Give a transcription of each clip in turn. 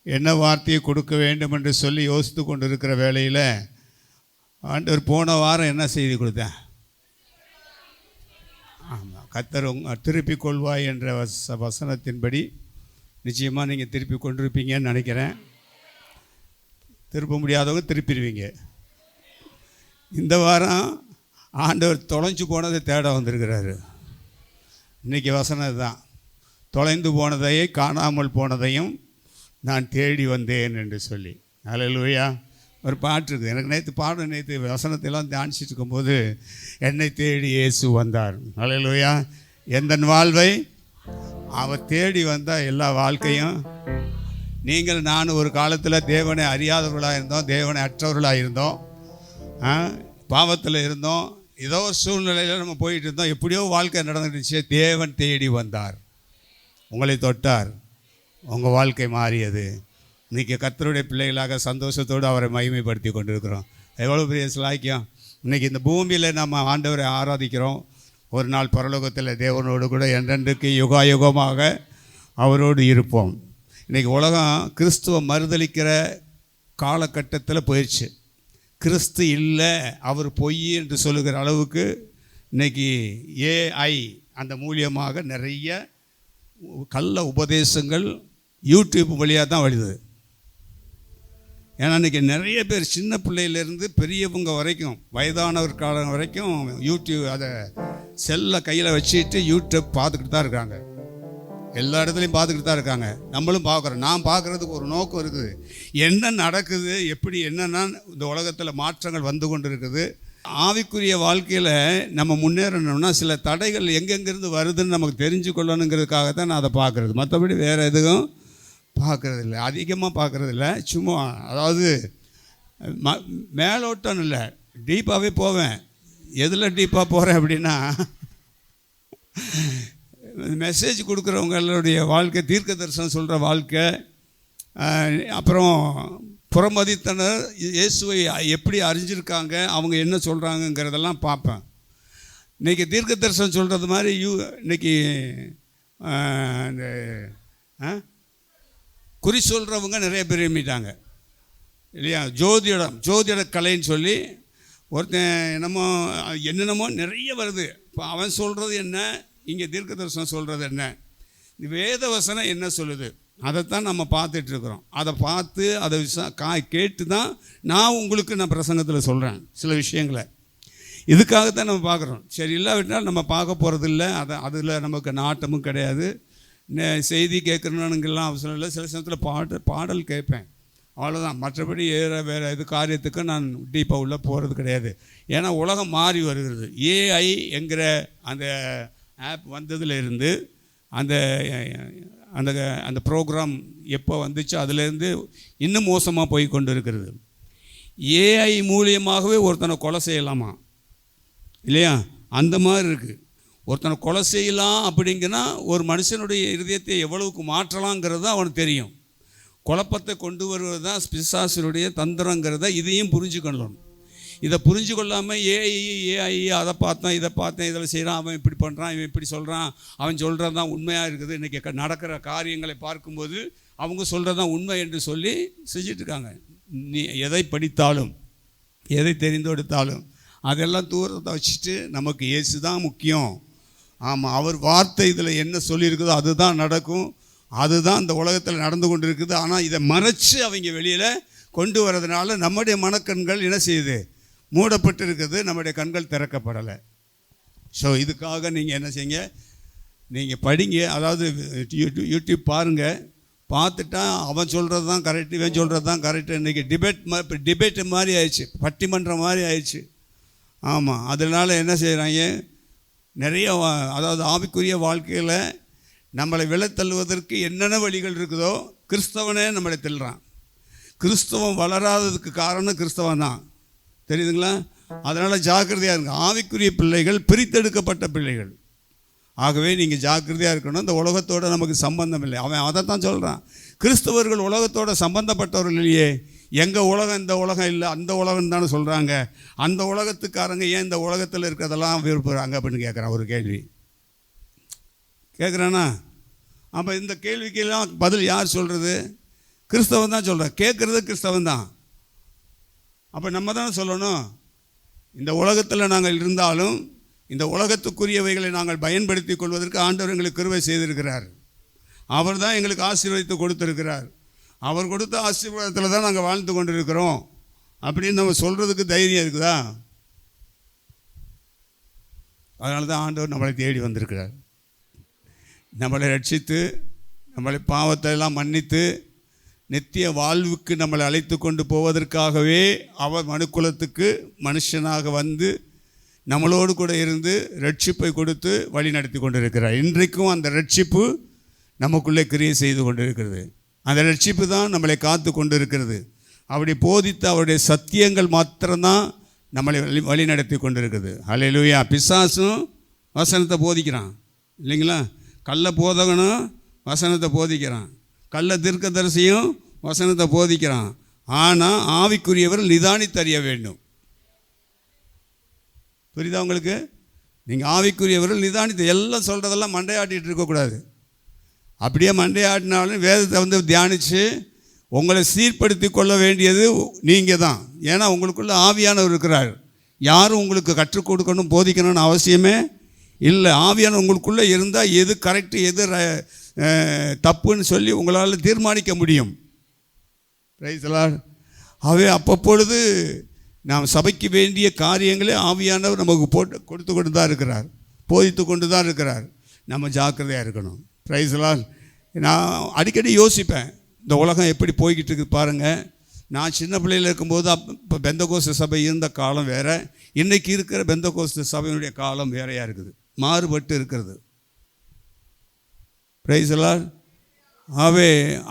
என்ன வார்த்தையை கொடுக்க வேண்டும் என்று சொல்லி யோசித்து கொண்டு இருக்கிற வேளையில் ஆண்டவர் போன வாரம் என்ன செய்தி கொடுத்தேன்? ஆமாம், கர்த்தர் திருப்பிக் கொள்வாய் என்ற வசனத்தின்படி நிச்சயமாக நீங்கள் திருப்பி கொண்டிருப்பீங்கன்னு நினைக்கிறேன். திருப்ப முடியாதவங்க திருப்பிடுவீங்க. இந்த வாரம் ஆண்டவர் தொலைஞ்சு போனதை தேட வந்திருக்கிறாரு. இன்றைக்கி வசனம் தான், தொலைந்து போனதையே காணாமல் போனதையும் நான் தேடி வந்தேன் என்று சொல்லி. அல்லேலூயா. ஒரு பாட்டு இருக்குது, எனக்கு நேற்று வசனத்தையெல்லாம் தியானிச்சிட்டு இருக்கும்போது, என்னை தேடி இயேசு வந்தார். அல்லேலூயா. எந்த வாழ்வை அவர் தேடி வந்தால் எல்லா வாழ்க்கையும். நீங்கள் நான் ஒரு காலத்தில் தேவனை அறியாதவர்களாக இருந்தோம், தேவனை அற்றவர்களாக இருந்தோம், பாவத்தில் இருந்தோம், ஏதோ ஒரு சூழ்நிலையில் நம்ம போயிட்டு இருந்தோம், எப்படியோ வாழ்க்கை நடந்துருச்சு. தேவன் தேடி வந்தார், உங்களை தொட்டார், உங்கள் வாழ்க்கை மாறியது. இன்றைக்கி கர்த்தருடைய பிள்ளைகளாக சந்தோஷத்தோடு அவரை மகிமைப்படுத்தி கொண்டிருக்கிறோம். எவ்வளோ பெரிய சிலாக்கியம். இன்றைக்கி இந்த பூமியில் நம்ம ஆண்டவரை ஆராதிக்கிறோம். ஒரு நாள் பரலோகத்தில் தேவனோடு கூட என்றென்றைக்கு யுகாயுகமாக அவரோடு இருப்போம். இன்றைக்கி உலகம் கிறிஸ்துவ மறுதளிக்கிற காலகட்டத்தில் போயிடுச்சு. கிறிஸ்து இல்லை, அவர் பொய் என்று சொல்லுகிற அளவுக்கு இன்றைக்கி ஏஐ அந்த மூலியமாக நிறைய கள்ள உபதேசங்கள் யூடியூப் வழியாக தான் வருது. ஏன்னா இன்றைக்கி நிறைய பேர் சின்ன பிள்ளையிலேருந்து பெரியவங்க வரைக்கும், வயதானவர் காலம் வரைக்கும் யூடியூப் அதை செல்லை கையில் வச்சுட்டு யூடியூப் பார்த்துக்கிட்டு தான் இருக்காங்க. எல்லா இடத்துலையும் பார்த்துக்கிட்டு தான் இருக்காங்க. நம்மளும் பார்க்குறோம். நான் பார்க்குறதுக்கு ஒரு நோக்கம் இருக்குது. என்ன நடக்குது, எப்படி என்னென்னா இந்த உலகத்தில் மாற்றங்கள் வந்து கொண்டு இருக்குது. ஆவிக்குரிய வாழ்க்கையில் நம்ம முன்னேறணும்னா சில தடைகள் எங்கெங்கிருந்து வருதுன்னு நமக்கு தெரிஞ்சு கொள்ளணுங்கிறதுக்காக தான் நான் அதை பார்க்குறது. மற்றபடி வேறு எதுவும் பார்க்குறதில்ல, அதிகமாக பார்க்குறதில்ல. சும்மா அதாவது மேலோட்டம் இல்லை, டீப்பாகவே போவேன். எதில் டீப்பாக போகிறேன் அப்படின்னா, மெசேஜ் கொடுக்குறவங்களுடைய வாழ்க்கை, தீர்க்க தரிசனம் சொல்கிற வாழ்க்கை, அப்புறம் புறமதித்தனர் இயேசுவை எப்படி அறிஞ்சிருக்காங்க, அவங்க என்ன சொல்கிறாங்கங்கிறதெல்லாம் பார்ப்பேன். இன்றைக்கி தீர்க்க தரிசனம் சொல்கிறது மாதிரி இன்றைக்கி இந்த குறி சொல்கிறவங்க நிறைய பேர் எழுப்பிட்டாங்க இல்லையா? ஜோதிட கலைன்னு சொல்லி ஒருத்தன் என்னென்னமோ நிறைய வருது. இப்போ அவன் சொல்கிறது என்ன, இங்கே தீர்க்க தரிசனம் சொல்கிறது என்ன, வேத வசனம் என்ன சொல்லுது, அதைத்தான் நம்ம பார்த்துட்ருக்குறோம். அதை பார்த்து அதை கேட்டு தான் நான் உங்களுக்கு பிரசங்கத்தில் சொல்கிறேன் சில விஷயங்களை. இதுக்காகத்தான் நம்ம பார்க்குறோம். சரி, இல்லாவிட்டால் நம்ம பார்க்க போகிறதில்ல. அதில் நமக்கு நாட்டமும் கிடையாது. செய்தி கேட்கணுங்கெல்லாம் அவசரம் இல்லை. சில சமயத்தில் பாடல் கேட்பேன், அவ்வளோதான். மற்றபடி வேறு எது காரியத்துக்கு நான் டீப்பாக உள்ளே போகிறது கிடையாது. ஏன்னா உலகம் மாறி வருகிறது. ஏஐ என்கிற அந்த ஆப் வந்ததுலேருந்து அந்த அந்த அந்த ப்ரோக்ராம் எப்போ வந்துச்சோ அதுலேருந்து இன்னும் மோசமாக போய் கொண்டு இருக்கிறது. ஏஐ மூலியமாகவே ஒருத்தனை கொலை செய்யலாமா இல்லையா? அந்த மாதிரி இருக்குது. ஒருத்தனை கொலை செய்யலாம் அப்படிங்கன்னா ஒரு மனுஷனுடைய இருதயத்தை எவ்வளவுக்கு மாற்றலாங்கிறது தான் அவனுக்கு தெரியும். குழப்பத்தை கொண்டு வருவது தான் பிசாசுடைய தந்திரங்கிறத இதையும் புரிஞ்சுக்கணும். இதை புரிஞ்சு கொள்ளாமல் ஏஐ அதை பார்த்தேன், இதை பார்த்தேன், இதில் செய்கிறான், அவன் இப்படி பண்ணுறான், இவன் இப்படி சொல்கிறான், அவன் சொல்கிறது தான் உண்மையாக இருக்குது. இன்றைக்கி நடக்கிற காரியங்களை பார்க்கும்போது அவங்க சொல்கிறது தான் உண்மை என்று சொல்லி செஞ்சிட்ருக்காங்க. நீ எதை படித்தாலும் எதை தெரிந்தெடுத்தாலும் அதெல்லாம் தூரத்தை வச்சுட்டு நமக்கு இயேசு தான் முக்கியம். ஆமாம், அவர் வார்த்தை இதில் என்ன சொல்லியிருக்குதோ அதுதான் நடக்கும், அதுதான் இந்த உலகத்தில் நடந்து கொண்டு இருக்குது. ஆனால் இதை மறைச்சு அவங்க வெளியில் கொண்டு வரதுனால நம்முடைய மனக்கண்கள் என்ன செய்யுது, மூடப்பட்டு இருக்குது, நம்முடைய கண்கள் திறக்கப்படலை. ஸோ இதுக்காக நீங்கள் என்ன செய்யுங்க, நீங்கள் படிங்க. அதாவது யூடியூப் பாருங்கள், பார்த்துட்டா அவன் சொல்கிறது தான் கரெக்டு, இவன் சொல்கிறது தான் கரெக்டு. இன்றைக்கி டிபேட்டு மாதிரி ஆயிடுச்சு, பட்டிமன்றம் மாதிரி ஆயிடுச்சு. ஆமாம், அதனால் என்ன செய்கிறாங்க, நிறைய அதாவது ஆவிக்குரிய வாழ்க்கையில் நம்மளை விழத்தள்ளுவதற்கு என்னென்ன வழிகள் இருக்குதோ கிறிஸ்தவனே நம்மளை தள்ளுறான். கிறிஸ்தவம் வளராததுக்கு காரணம் கிறிஸ்தவன் தான், தெரியுதுங்களா? அதனால் ஜாக்கிரதையாக இருங்க. ஆவிக்குரிய பிள்ளைகள் பிரித்தெடுக்கப்பட்ட பிள்ளைகள். ஆகவே நீங்கள் ஜாக்கிரதையாக இருக்கணும். இந்த உலகத்தோடு நமக்கு சம்பந்தம் இல்லை. அவன் அதை தான் சொல்கிறான். கிறிஸ்தவர்கள் உலகத்தோடு சம்பந்தப்பட்டவர்கள் இல்லையே, எங்கள் உலகம் இந்த உலகம் இல்லை, அந்த உலகம் தானே சொல்கிறாங்க. அந்த உலகத்துக்காரங்க ஏன் இந்த உலகத்தில் இருக்கிறதெல்லாம் விரும்புகிறாங்க அப்படின்னு கேட்குறான். ஒரு கேள்வி கேட்குறானா? அப்போ இந்த கேள்விக்கெல்லாம் பதில் யார் சொல்கிறது? கிறிஸ்தவன் தான் சொல்கிறேன், கேட்குறது கிறிஸ்தவன் தான். அப்போ நம்ம தானே சொல்லணும், இந்த உலகத்தில் நாங்கள் இருந்தாலும் இந்த உலகத்துக்குரியவைகளை நாங்கள் பயன்படுத்தி கொள்வதற்கு ஆண்டவர் எங்களுக்கு கிருபை செய்திருக்கிறார். அவர் தான் எங்களுக்கு ஆசீர்வதித்து கொடுத்துருக்கிறார். அவர் கொடுத்த ஆசீர்வாதத்தில் தான் நாங்கள் வாழ்ந்து கொண்டிருக்கிறோம் அப்படின்னு நம்ம சொல்கிறதுக்கு தைரியம் இருக்குதா? அதனால தான் ஆண்டவர் நம்மளை தேடி வந்திருக்கிறார். நம்மளை ரட்சித்து நம்மளை பாவத்தை எல்லாம் மன்னித்து நித்திய வாழ்வுக்கு நம்மளை அழைத்து கொண்டு போவதற்காகவே அவர் மனுக்குலத்துக்கு மனுஷனாக வந்து நம்மளோடு கூட இருந்து ரட்சிப்பை கொடுத்து வழி நடத்தி கொண்டிருக்கிறார். இன்றைக்கும் அந்த ரட்சிப்பு நமக்குள்ளே கிரியை செய்து கொண்டிருக்கிறது. அந்த ரட்சிப்பு தான் நம்மளை காத்து கொண்டு இருக்கிறது. அப்படி போதித்து அவருடைய சத்தியங்கள் மாத்திரம்தான் நம்மளை வழி நடத்தி கொண்டிருக்குது. ஹல்லேலூயா. பிசாசும் வசனத்தை போதிக்கிறான் இல்லைங்களா? கள்ள போதகனும் வசனத்தை போதிக்கிறான், கள்ள தீர்க்கதரிசியும் வசனத்தை போதிக்கிறான். ஆனால் ஆவிக்குரியவர் நிதானித்தறிய வேண்டும். புரியுதா உங்களுக்கு? நீங்கள் ஆவிக்குரியவர்கள் நிதானித்து எல்லாம் சொல்கிறதெல்லாம் மண்டையாட்டிகிட்டு இருக்கக்கூடாது. அப்படியே மண்டையாட்டினாலும் வேதத்தை வந்து தியானித்து உங்களை சீர்படுத்தி கொள்ள வேண்டியது நீங்கள் தான். ஏன்னா உங்களுக்குள்ள ஆவியானவர் இருக்கிறார். யாரும் உங்களுக்கு கற்றுக் கொடுக்கணும் போதிக்கணும்னு அவசியமே இல்லை. ஆவியானவர் உங்களுக்குள்ளே இருந்தால் எது கரெக்டு எது தப்புன்னு சொல்லி உங்களால் தீர்மானிக்க முடியும். Price the Lord. ஆகவே அப்பப்பொழுது நாம் சபைக்கு வேண்டிய காரியங்களே ஆவியானவர் நமக்கு கொடுத்து கொண்டு தான் இருக்கிறார், போதித்து கொண்டு தான் இருக்கிறார். நம்ம ஜாக்கிரதையாக இருக்கணும். Price the Lord. நான் அடிக்கடி யோசிப்பேன், இந்த உலகம் எப்படி போய்கிட்டு இருக்குது பாருங்கள். நான் சின்ன பிள்ளையில் இருக்கும்போது இப்போ பெந்தகோஸ்து சபை இருந்த காலம் வேறு, இன்றைக்கி இருக்கிற பெந்தகோஸ்து சபையினுடைய காலம் வேறையாக இருக்குது, மாறுபட்டு இருக்கிறது. Price the Lord. ஆகவே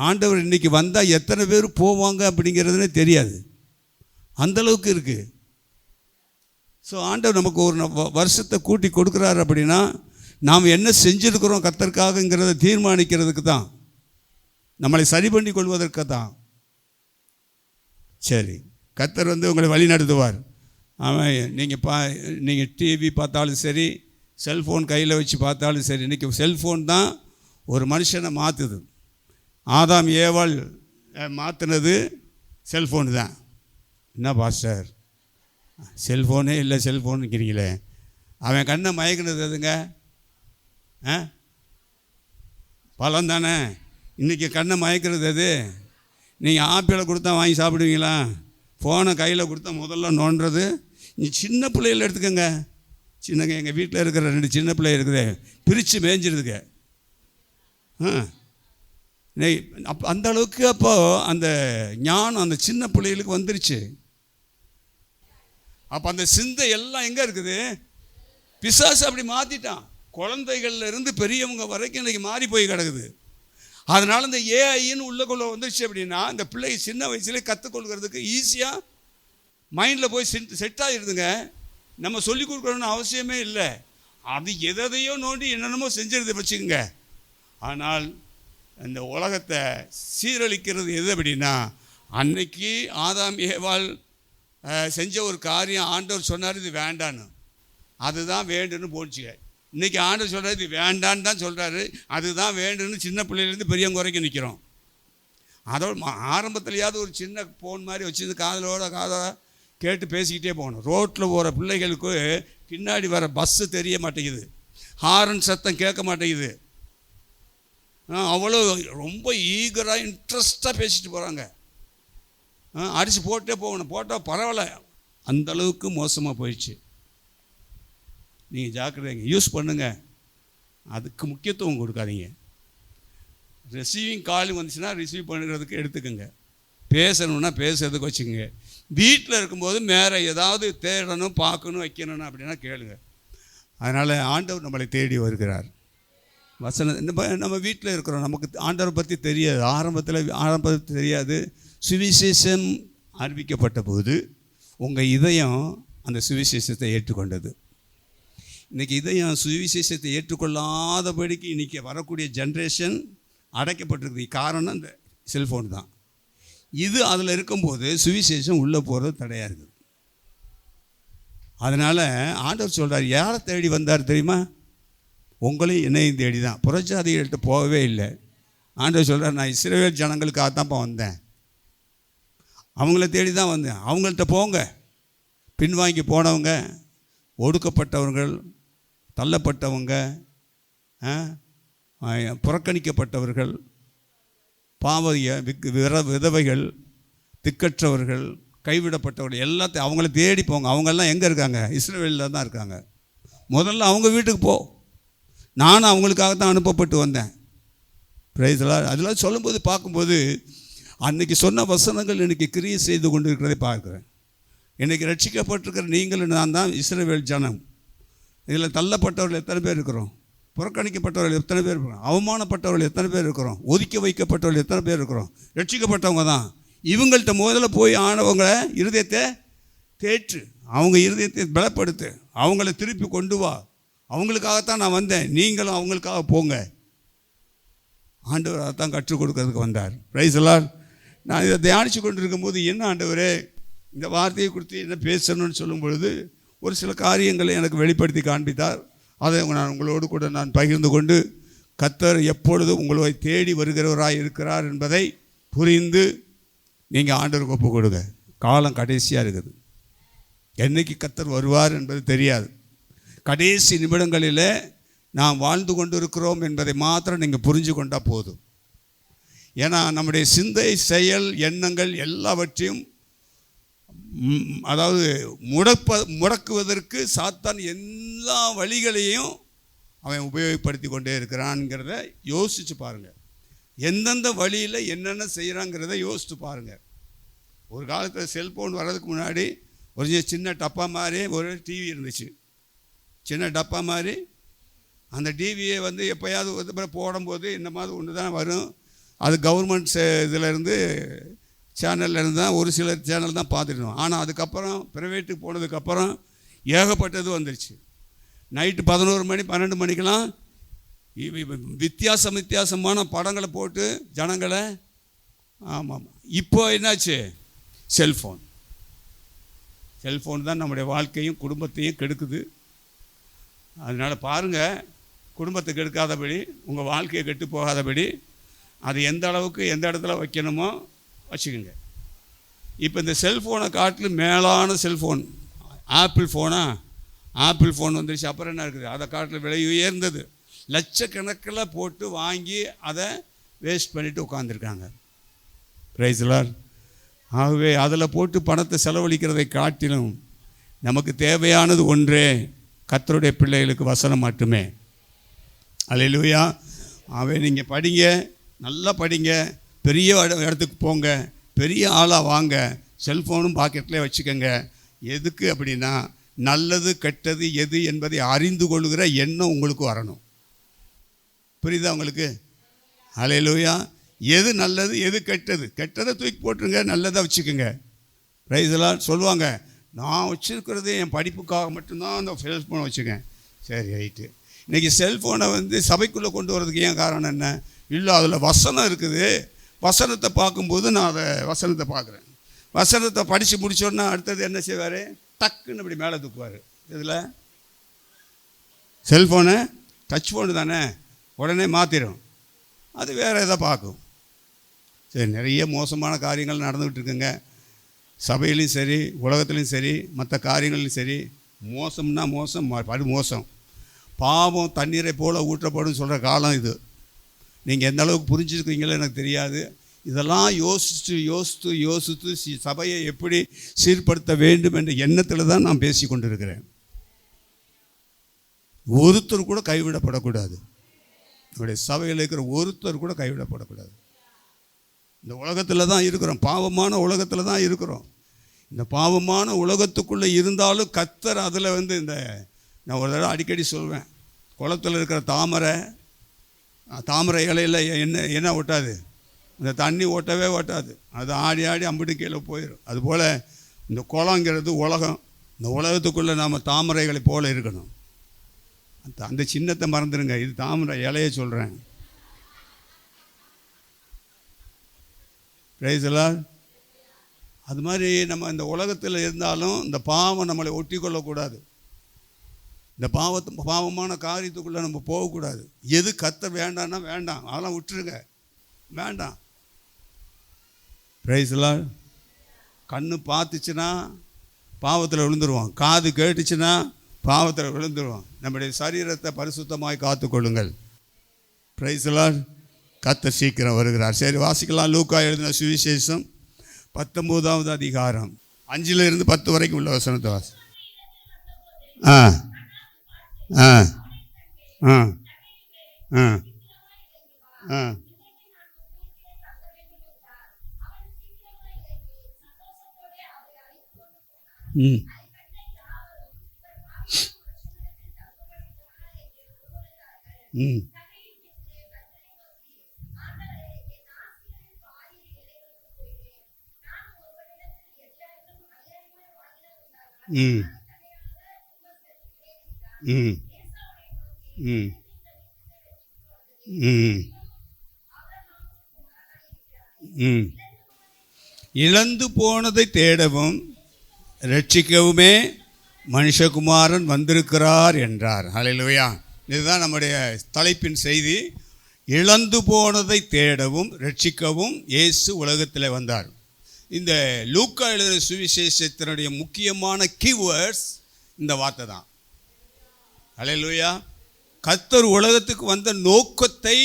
ஆண்டவர் இன்றைக்கி வந்தால் எத்தனை பேர் போவாங்க அப்படிங்கிறதுனே தெரியாது, அந்தளவுக்கு இருக்குது. ஸோ ஆண்டவர் நமக்கு ஒரு வருஷத்தை கூட்டி கொடுக்குறாரு அப்படின்னா நாம் என்ன செஞ்சுருக்கிறோம் கர்த்தருக்காகங்கிறத தீர்மானிக்கிறதுக்கு தான், நம்மளை சரி பண்ணி கொள்வதற்கு தான். சரி, கர்த்தர் வந்து உங்களை வழி நடத்துவார். அவன் நீங்கள் டிவி பார்த்தாலும் சரி, செல்ஃபோன் கையில் வச்சு பார்த்தாலும் சரி, இன்றைக்கி செல்ஃபோன் தான் ஒரு மனுஷனை மாற்றுது. ஆதாம் ஏவாள் மாற்றினது செல்ஃபோனு தான். என்ன பாஸ்டர் செல்ஃபோனே இல்லை செல்ஃபோனுங்கிறீங்களே? அவன் கண்ணை மயக்கினது எதுங்க? பழம் தானே. இன்றைக்கி கண்ணை மயக்கிறது எது? நீங்கள் ஆப்பிளை கொடுத்தா வாங்கி சாப்பிடுவீங்களா? ஃபோனை கையில் கொடுத்தா முதல்ல நோண்டுறது. நீ சின்ன பிள்ளைகள் எடுத்துக்கோங்க, சின்னங்க எங்கள் வீட்டில் இருக்கிற 2 சின்ன பிள்ளை இருக்குது, பிரித்து மேய்ஞ்சிருதுங்க. அந்த அளவுக்கு அப்போது அந்த ஞானம் அந்த சின்ன பிள்ளைகளுக்கு வந்துருச்சு. அப்போ அந்த சிந்தை எல்லாம் எங்கே இருக்குது? பிசாசு அப்படி மாற்றிட்டான். குழந்தைகள்ல இருந்து பெரியவங்க வரைக்கும் இன்றைக்கி மாறி போய் கிடக்குது. அதனால் இந்த ஏஐன்னு உள்ளக்குள்ளே வந்துருச்சு அப்படின்னா இந்த பிள்ளை சின்ன வயசுலேயே கற்றுக்கொள்கிறதுக்கு ஈஸியாக மைண்டில் போய் செட் ஆகிடுதுங்க. நம்ம சொல்லிக் கொடுக்கணும்னு அவசியமே இல்லை. அது எதையோ நோண்டி என்னென்னமோ செஞ்சிருது வச்சுக்கோங்க. ஆனால் இந்த உலகத்தை சீரழிக்கிறது எது அப்படின்னா, அன்னைக்கு ஆதாம் ஏவாள் செஞ்ச ஒரு காரியம் ஆண்டவர் சொன்னார் இது வேண்டான்னு, அதுதான் வேண்டுன்னு போச்சுங்க. இன்றைக்கி ஆண்டவர் சொல்கிறார் இது வேண்டான்னு தான் சொல்கிறாரு, அதுதான் வேண்டுன்னு சின்ன பிள்ளையிலேருந்து பெரியவங்க வரைக்கும் நிற்கிறோம். அதோட ஆரம்பத்துலையாவது ஒரு சின்ன ஃபோன் மாதிரி வச்சுருந்து காதோட கேட்டு பேசிக்கிட்டே போகணும். ரோட்டில் போகிற பிள்ளைகளுக்கு பின்னாடி வர பஸ்ஸு தெரிய மாட்டேங்குது, ஹாரன் சத்தம் கேட்க மாட்டேங்குது. அவ்வளோ ரொம்ப ஈகராக இன்ட்ரெஸ்டாக பேசிட்டு போகிறாங்க. அடித்து போட்டே போகணும், போட்டால் பரவாயில்ல. அந்தளவுக்கு மோசமாக போயிடுச்சு. நீங்கள் ஜாக்கிரதைங்க, யூஸ் பண்ணுங்கள், அதுக்கு முக்கியத்துவம் கொடுக்காதீங்க. ரிசீவிங் கால் வந்துச்சுன்னா ரிசீவ் பண்ணுறதுக்கு எடுத்துக்கோங்க, பேசணுன்னா பேசுறதுக்கு வச்சுக்கோங்க. வீட்டில் இருக்கும்போது வேறு ஏதாவது தேடணும் பார்க்கணும் வைக்கணும் அப்படின்னா கேளுங்க. அதனால் ஆண்டவர் நம்மளை தேடி வருகிறார். நம்ம வீட்டில் இருக்கிறோம், நமக்கு ஆண்டவரை பற்றி தெரியாது, ஆரம்பத்தில் தெரியாது. சுவிசேஷம் அறிவிக்கப்பட்ட போது உங்கள் இதயம் அந்த சுவிசேஷத்தை ஏற்றுக்கொண்டது. இன்றைக்கி இதயம் சுவிசேஷத்தை ஏற்றுக்கொள்ளாதபடிக்கு இன்றைக்கி வரக்கூடிய ஜென்ரேஷன் அடைக்கப்பட்டிருக்கு. காரணம் இந்த செல்ஃபோன் தான். இது அதில் இருக்கும்போது சுவிசேஷம் உள்ளே போகிறது தடையாக இருக்குது. அதனால் ஆண்டவர் சொல்கிறார், யாரை தேடி வந்தார் தெரியுமா? உங்களையும் என்னையும் தேடி தான். புறஜாதிகள்கிட்ட போகவே இல்லை. ஆண்டவர் சொல்கிறார், நான் இஸ்ரவேல் ஜனங்களுக்காக தான்ப்பா வந்தேன், அவங்கள தேடி தான் வந்தேன். அவங்கள்ட்ட போங்க. பின்வாங்கி போனவங்க, ஒடுக்கப்பட்டவர்கள், தள்ளப்பட்டவங்க, புறக்கணிக்கப்பட்டவர்கள், விதவைகள், திக்கற்றவர்கள், கைவிடப்பட்டவர்கள், எல்லாத்தையும் அவங்கள தேடி போங்க. அவங்கெல்லாம் எங்கே இருக்காங்க? இஸ்ரவேலில் தான் இருக்காங்க. முதல்ல அவங்க வீட்டுக்கு போ. நானும் அவங்களுக்காக தான் அனுப்பப்பட்டு வந்தேன். பிரைஸ்லாம் அதெல்லாம் சொல்லும்போது பார்க்கும்போது அன்றைக்கி சொன்ன வசனங்கள் இன்றைக்கி கிரியை செய்து கொண்டு இருக்கிறதை பார்க்குறேன். இன்றைக்கி ரட்சிக்கப்பட்டிருக்கிற நீங்களும் நான் தான் இஸ்ரவேல் ஜனம். இதில் தள்ளப்பட்டவர்கள் எத்தனை பேர் இருக்கிறோம்? புறக்கணிக்கப்பட்டவர்கள் எத்தனை பேர் இருக்கிறோம்? அவமானப்பட்டவர்கள் எத்தனை பேர் இருக்கிறோம்? ஒதுக்கி வைக்கப்பட்டவர்கள் எத்தனை பேர் இருக்கிறோம்? ரட்சிக்கப்பட்டவங்க தான். இவங்கள்ட்ட முதல்ல போய் ஆனவங்களை இருதயத்தை தேற்று, அவங்க இருதயத்தை பலப்படுத்து, அவங்கள திருப்பி கொண்டு வா. அவங்களுக்காகத்தான் நான் வந்தேன், நீங்களும் அவங்களுக்காக போங்க. ஆண்டவர் அதைத்தான் கற்றுக் கொடுக்கறதுக்கு வந்தார். பிரைஸ் எல்லாம். நான் இதை தியானித்து கொண்டு இருக்கும்போது, என்ன ஆண்டவரே இந்த வார்த்தையை குறித்து என்ன பேசணும்னு சொல்லும் பொழுது ஒரு சில காரியங்களை எனக்கு வெளிப்படுத்தி காண்பித்தார். அதை நான் உங்களோடு கூட நான் பகிர்ந்து கொண்டு, கர்த்தர் எப்பொழுதும் உங்களை தேடி வருகிறவராக இருக்கிறார் என்பதை புரிந்து நீங்கள் ஆண்டவருக்கு ஒப்பு கொடுங்க. காலம் கடைசியாக இருக்குது. என்றைக்கு கர்த்தர் வருவார் என்பது தெரியாது. கடைசி நிமிடங்களில் நாம் வாழ்ந்து கொண்டு இருக்கிறோம் என்பதை மாத்திரம் நீங்கள் புரிஞ்சு கொண்டால் போதும். ஏன்னா நம்முடைய சிந்தை, செயல், எண்ணங்கள் எல்லாவற்றையும் அதாவது முடக்குவதற்கு சாத்தான் எல்லா வழிகளையும் அவன் உபயோகப்படுத்தி கொண்டே இருக்கிறான்ங்கிறத யோசித்து பாருங்கள். எந்தெந்த வழியில் என்னென்ன செய்கிறாங்கிறத யோசித்து பாருங்கள். ஒரு காலத்தில் செல்ஃபோன் வர்றதுக்கு முன்னாடி ஒரு சின்ன டப்பா மாதிரி ஒரு டிவி இருந்துச்சு. சின்ன டப்பா மாதிரி. அந்த டிவியை எப்போயாவது போடும்போது இந்த மாதிரி ஒன்று தான் வரும். அது கவர்மெண்ட் இதிலேருந்து சேனல்லேருந்து தான் ஒரு சில சேனல் தான் பார்த்துருந்தோம். ஆனால் அதுக்கப்புறம் ப்ரைவேட்டுக்கு போனதுக்கப்புறம் ஏகப்பட்டது வந்துருச்சு. நைட்டு 11 மணி 12 மணிக்கெலாம் வித்தியாசமான படங்களை போட்டு ஜனங்களை. ஆமாம். இப்போ என்னாச்சு? செல்ஃபோன் தான் நம்முடைய வாழ்க்கையும் குடும்பத்தையும் கெடுக்குது. அதனால் பாருங்கள், குடும்பத்தை கெடுக்காதபடி, உங்கள் வாழ்க்கையை கெட்டு போகாதபடி அது எந்த அளவுக்கு எந்த இடத்துல வைக்கணுமோ வச்சுக்கோங்க. இப்போ இந்த செல்ஃபோனை காட்டிலும் மேலான செல்ஃபோன் ஆப்பிள் ஃபோன் வந்துருச்சு. அப்புறம் என்ன இருக்குது? அதை காட்டில் விலை உயர்ந்தது. லட்சக்கணக்கில் போட்டு வாங்கி அதை வேஸ்ட் பண்ணிவிட்டு உட்காந்துருக்காங்க. Praise lord. ஆகவே அதில் போட்டு பணத்தை செலவழிக்கிறதை காட்டிலும் நமக்கு தேவையானது ஒன்றே, கர்த்தருடைய பிள்ளைகளுக்கு வசனம் மட்டுமே. அல்லேலூயா. ஆகவே நீங்கள் படிங்க, நல்லா படிங்க, பெரிய இடத்துக்கு போங்க, பெரிய ஆளாக வாங்க. செல்ஃபோனும் பாக்கெட்லேயே வச்சுக்கோங்க. எதுக்கு அப்படின்னா, நல்லது கெட்டது எது என்பதை அறிந்து கொள்கிற எண்ணம் உங்களுக்கு வரணும். புரியுதா உங்களுக்கு? அல்லேலூயா. எது நல்லது எது கெட்டது? கெட்டதை தூக்கி போட்டுருங்க, நல்லதை வச்சுக்கோங்க. ரைஸ்லாம் சொல்லுவாங்க, நான் வச்சுருக்கிறது என் படிப்புக்காக மட்டும்தான் அந்த செல்ஃபோனை வச்சுக்கேன். சரி, ரைட்டு. இன்றைக்கி செல்ஃபோனை சபைக்குள்ளே கொண்டு வரதுக்கு ஏன் காரணம் என்ன? இல்லை, அதில் வசனம் இருக்குது. வசனத்தை பார்க்கும்போது நான் அதை வசனத்தை பார்க்குறேன். வசனத்தை படித்து முடிச்சோன்னா அடுத்தது என்ன செய்வார்? டக்குன்னு இப்படி மேலே தூக்குவார். இதில் செல்ஃபோனு டச் ஃபோனு தானே, உடனே மாற்றிடும். அது வேறு எதை பார்க்கும். சரி, நிறைய மோசமான காரியங்கள் நடந்துக்கிட்டு இருக்குங்க. சபையிலையும் சரி, உலகத்துலேயும் சரி, மற்ற காரியங்கள்லையும் சரி. மோசம்னா மோசம், படு மோசம். பாவம் தண்ணீரை போல் ஊற்றப்படும் சொல்கிற காலம் இது. நீங்கள் எந்த அளவுக்கு புரிஞ்சுருக்கீங்களோ எனக்கு தெரியாது. இதெல்லாம் யோசித்து சபையை எப்படி சீர்படுத்த வேண்டும் என்ற எண்ணத்தில் தான் நான் பேசி கொண்டிருக்கிறேன். ஒருத்தர் கூட கைவிடப்படக்கூடாது. நம்முடைய சபையில் இருக்கிற ஒருத்தர் கூட கைவிடப்படக்கூடாது. இந்த உலகத்தில் தான் இருக்கிறோம், பாவமான உலகத்தில் தான் இருக்கிறோம். இந்த பாவமான உலகத்துக்குள்ளே இருந்தாலும் கர்த்தர் அதில் இந்த நான் ஒரு தடவை அடிக்கடி சொல்வேன், குளத்தில் இருக்கிற தாமரை இலையில் என்ன ஒட்டாது? இந்த தண்ணி ஓட்டவே ஓட்டாது. அது ஆடி அம்பிட்டு கீழே போயிடும். அதுபோல் இந்த குளங்கிறது உலகம். இந்த உலகத்துக்குள்ளே நாம் தாமரைகளை போல் இருக்கணும். அந்த சின்னத்தை மறந்துடுங்க, இது தாமரை இலையை சொல்கிறேன். பிரைஸ் எல்லாம். அது மாதிரி நம்ம இந்த உலகத்தில் இருந்தாலும் இந்த பாவம் நம்மளை ஒட்டி கொள்ளக்கூடாது. இந்த பாவமான காரியத்துக்குள்ளே நம்ம போகக்கூடாது. எது கர்த்தர் வேண்டான்னா வேண்டாம், அதெல்லாம் விட்டுருங்க. வேண்டாம். Praise lord. கண்ணு பார்த்துச்சுன்னா பாவத்தில் விழுந்துருவான், காது கேட்டுச்சுன்னா பாவத்தில் விழுந்துருவான். நம்முடைய சரீரத்தை பரிசுத்தமாய் காத்துக்கொள்ளுங்கள். Price Lord. கர்த்தர் சீக்கிரம் வருகிறார். சரி, வாசிக்கலாம். லூக்கா எழுதின சுவிசேஷம் 19வது அதிகாரம் 5-10 வரைக்கும் உள்ள வசனத்தை வாசி. ஆ ஆ ஆ ஆ ஆ ம் ம் ம் ம் ம் ம் ம் இழந்து போனதை தேடவும் ரட்சிக்கவுமே மனுஷகுமாரன் வந்திருக்கிறார் என்றார். ஹல்லேலூயா. இதுதான் நம்முடைய தலைப்பின் செய்தி. இழந்து போனதை தேடவும் ரட்சிக்கவும் இயேசு உலகத்தில் வந்தார். இந்த லூக்கா எழுதின சுவிசேஷத்தினுடைய முக்கியமான கீவேர்ட்ஸ் இந்த வார்த்தை தான். ஹல்லேலூயா. கர்த்தர் உலகத்துக்கு வந்த நோக்கத்தை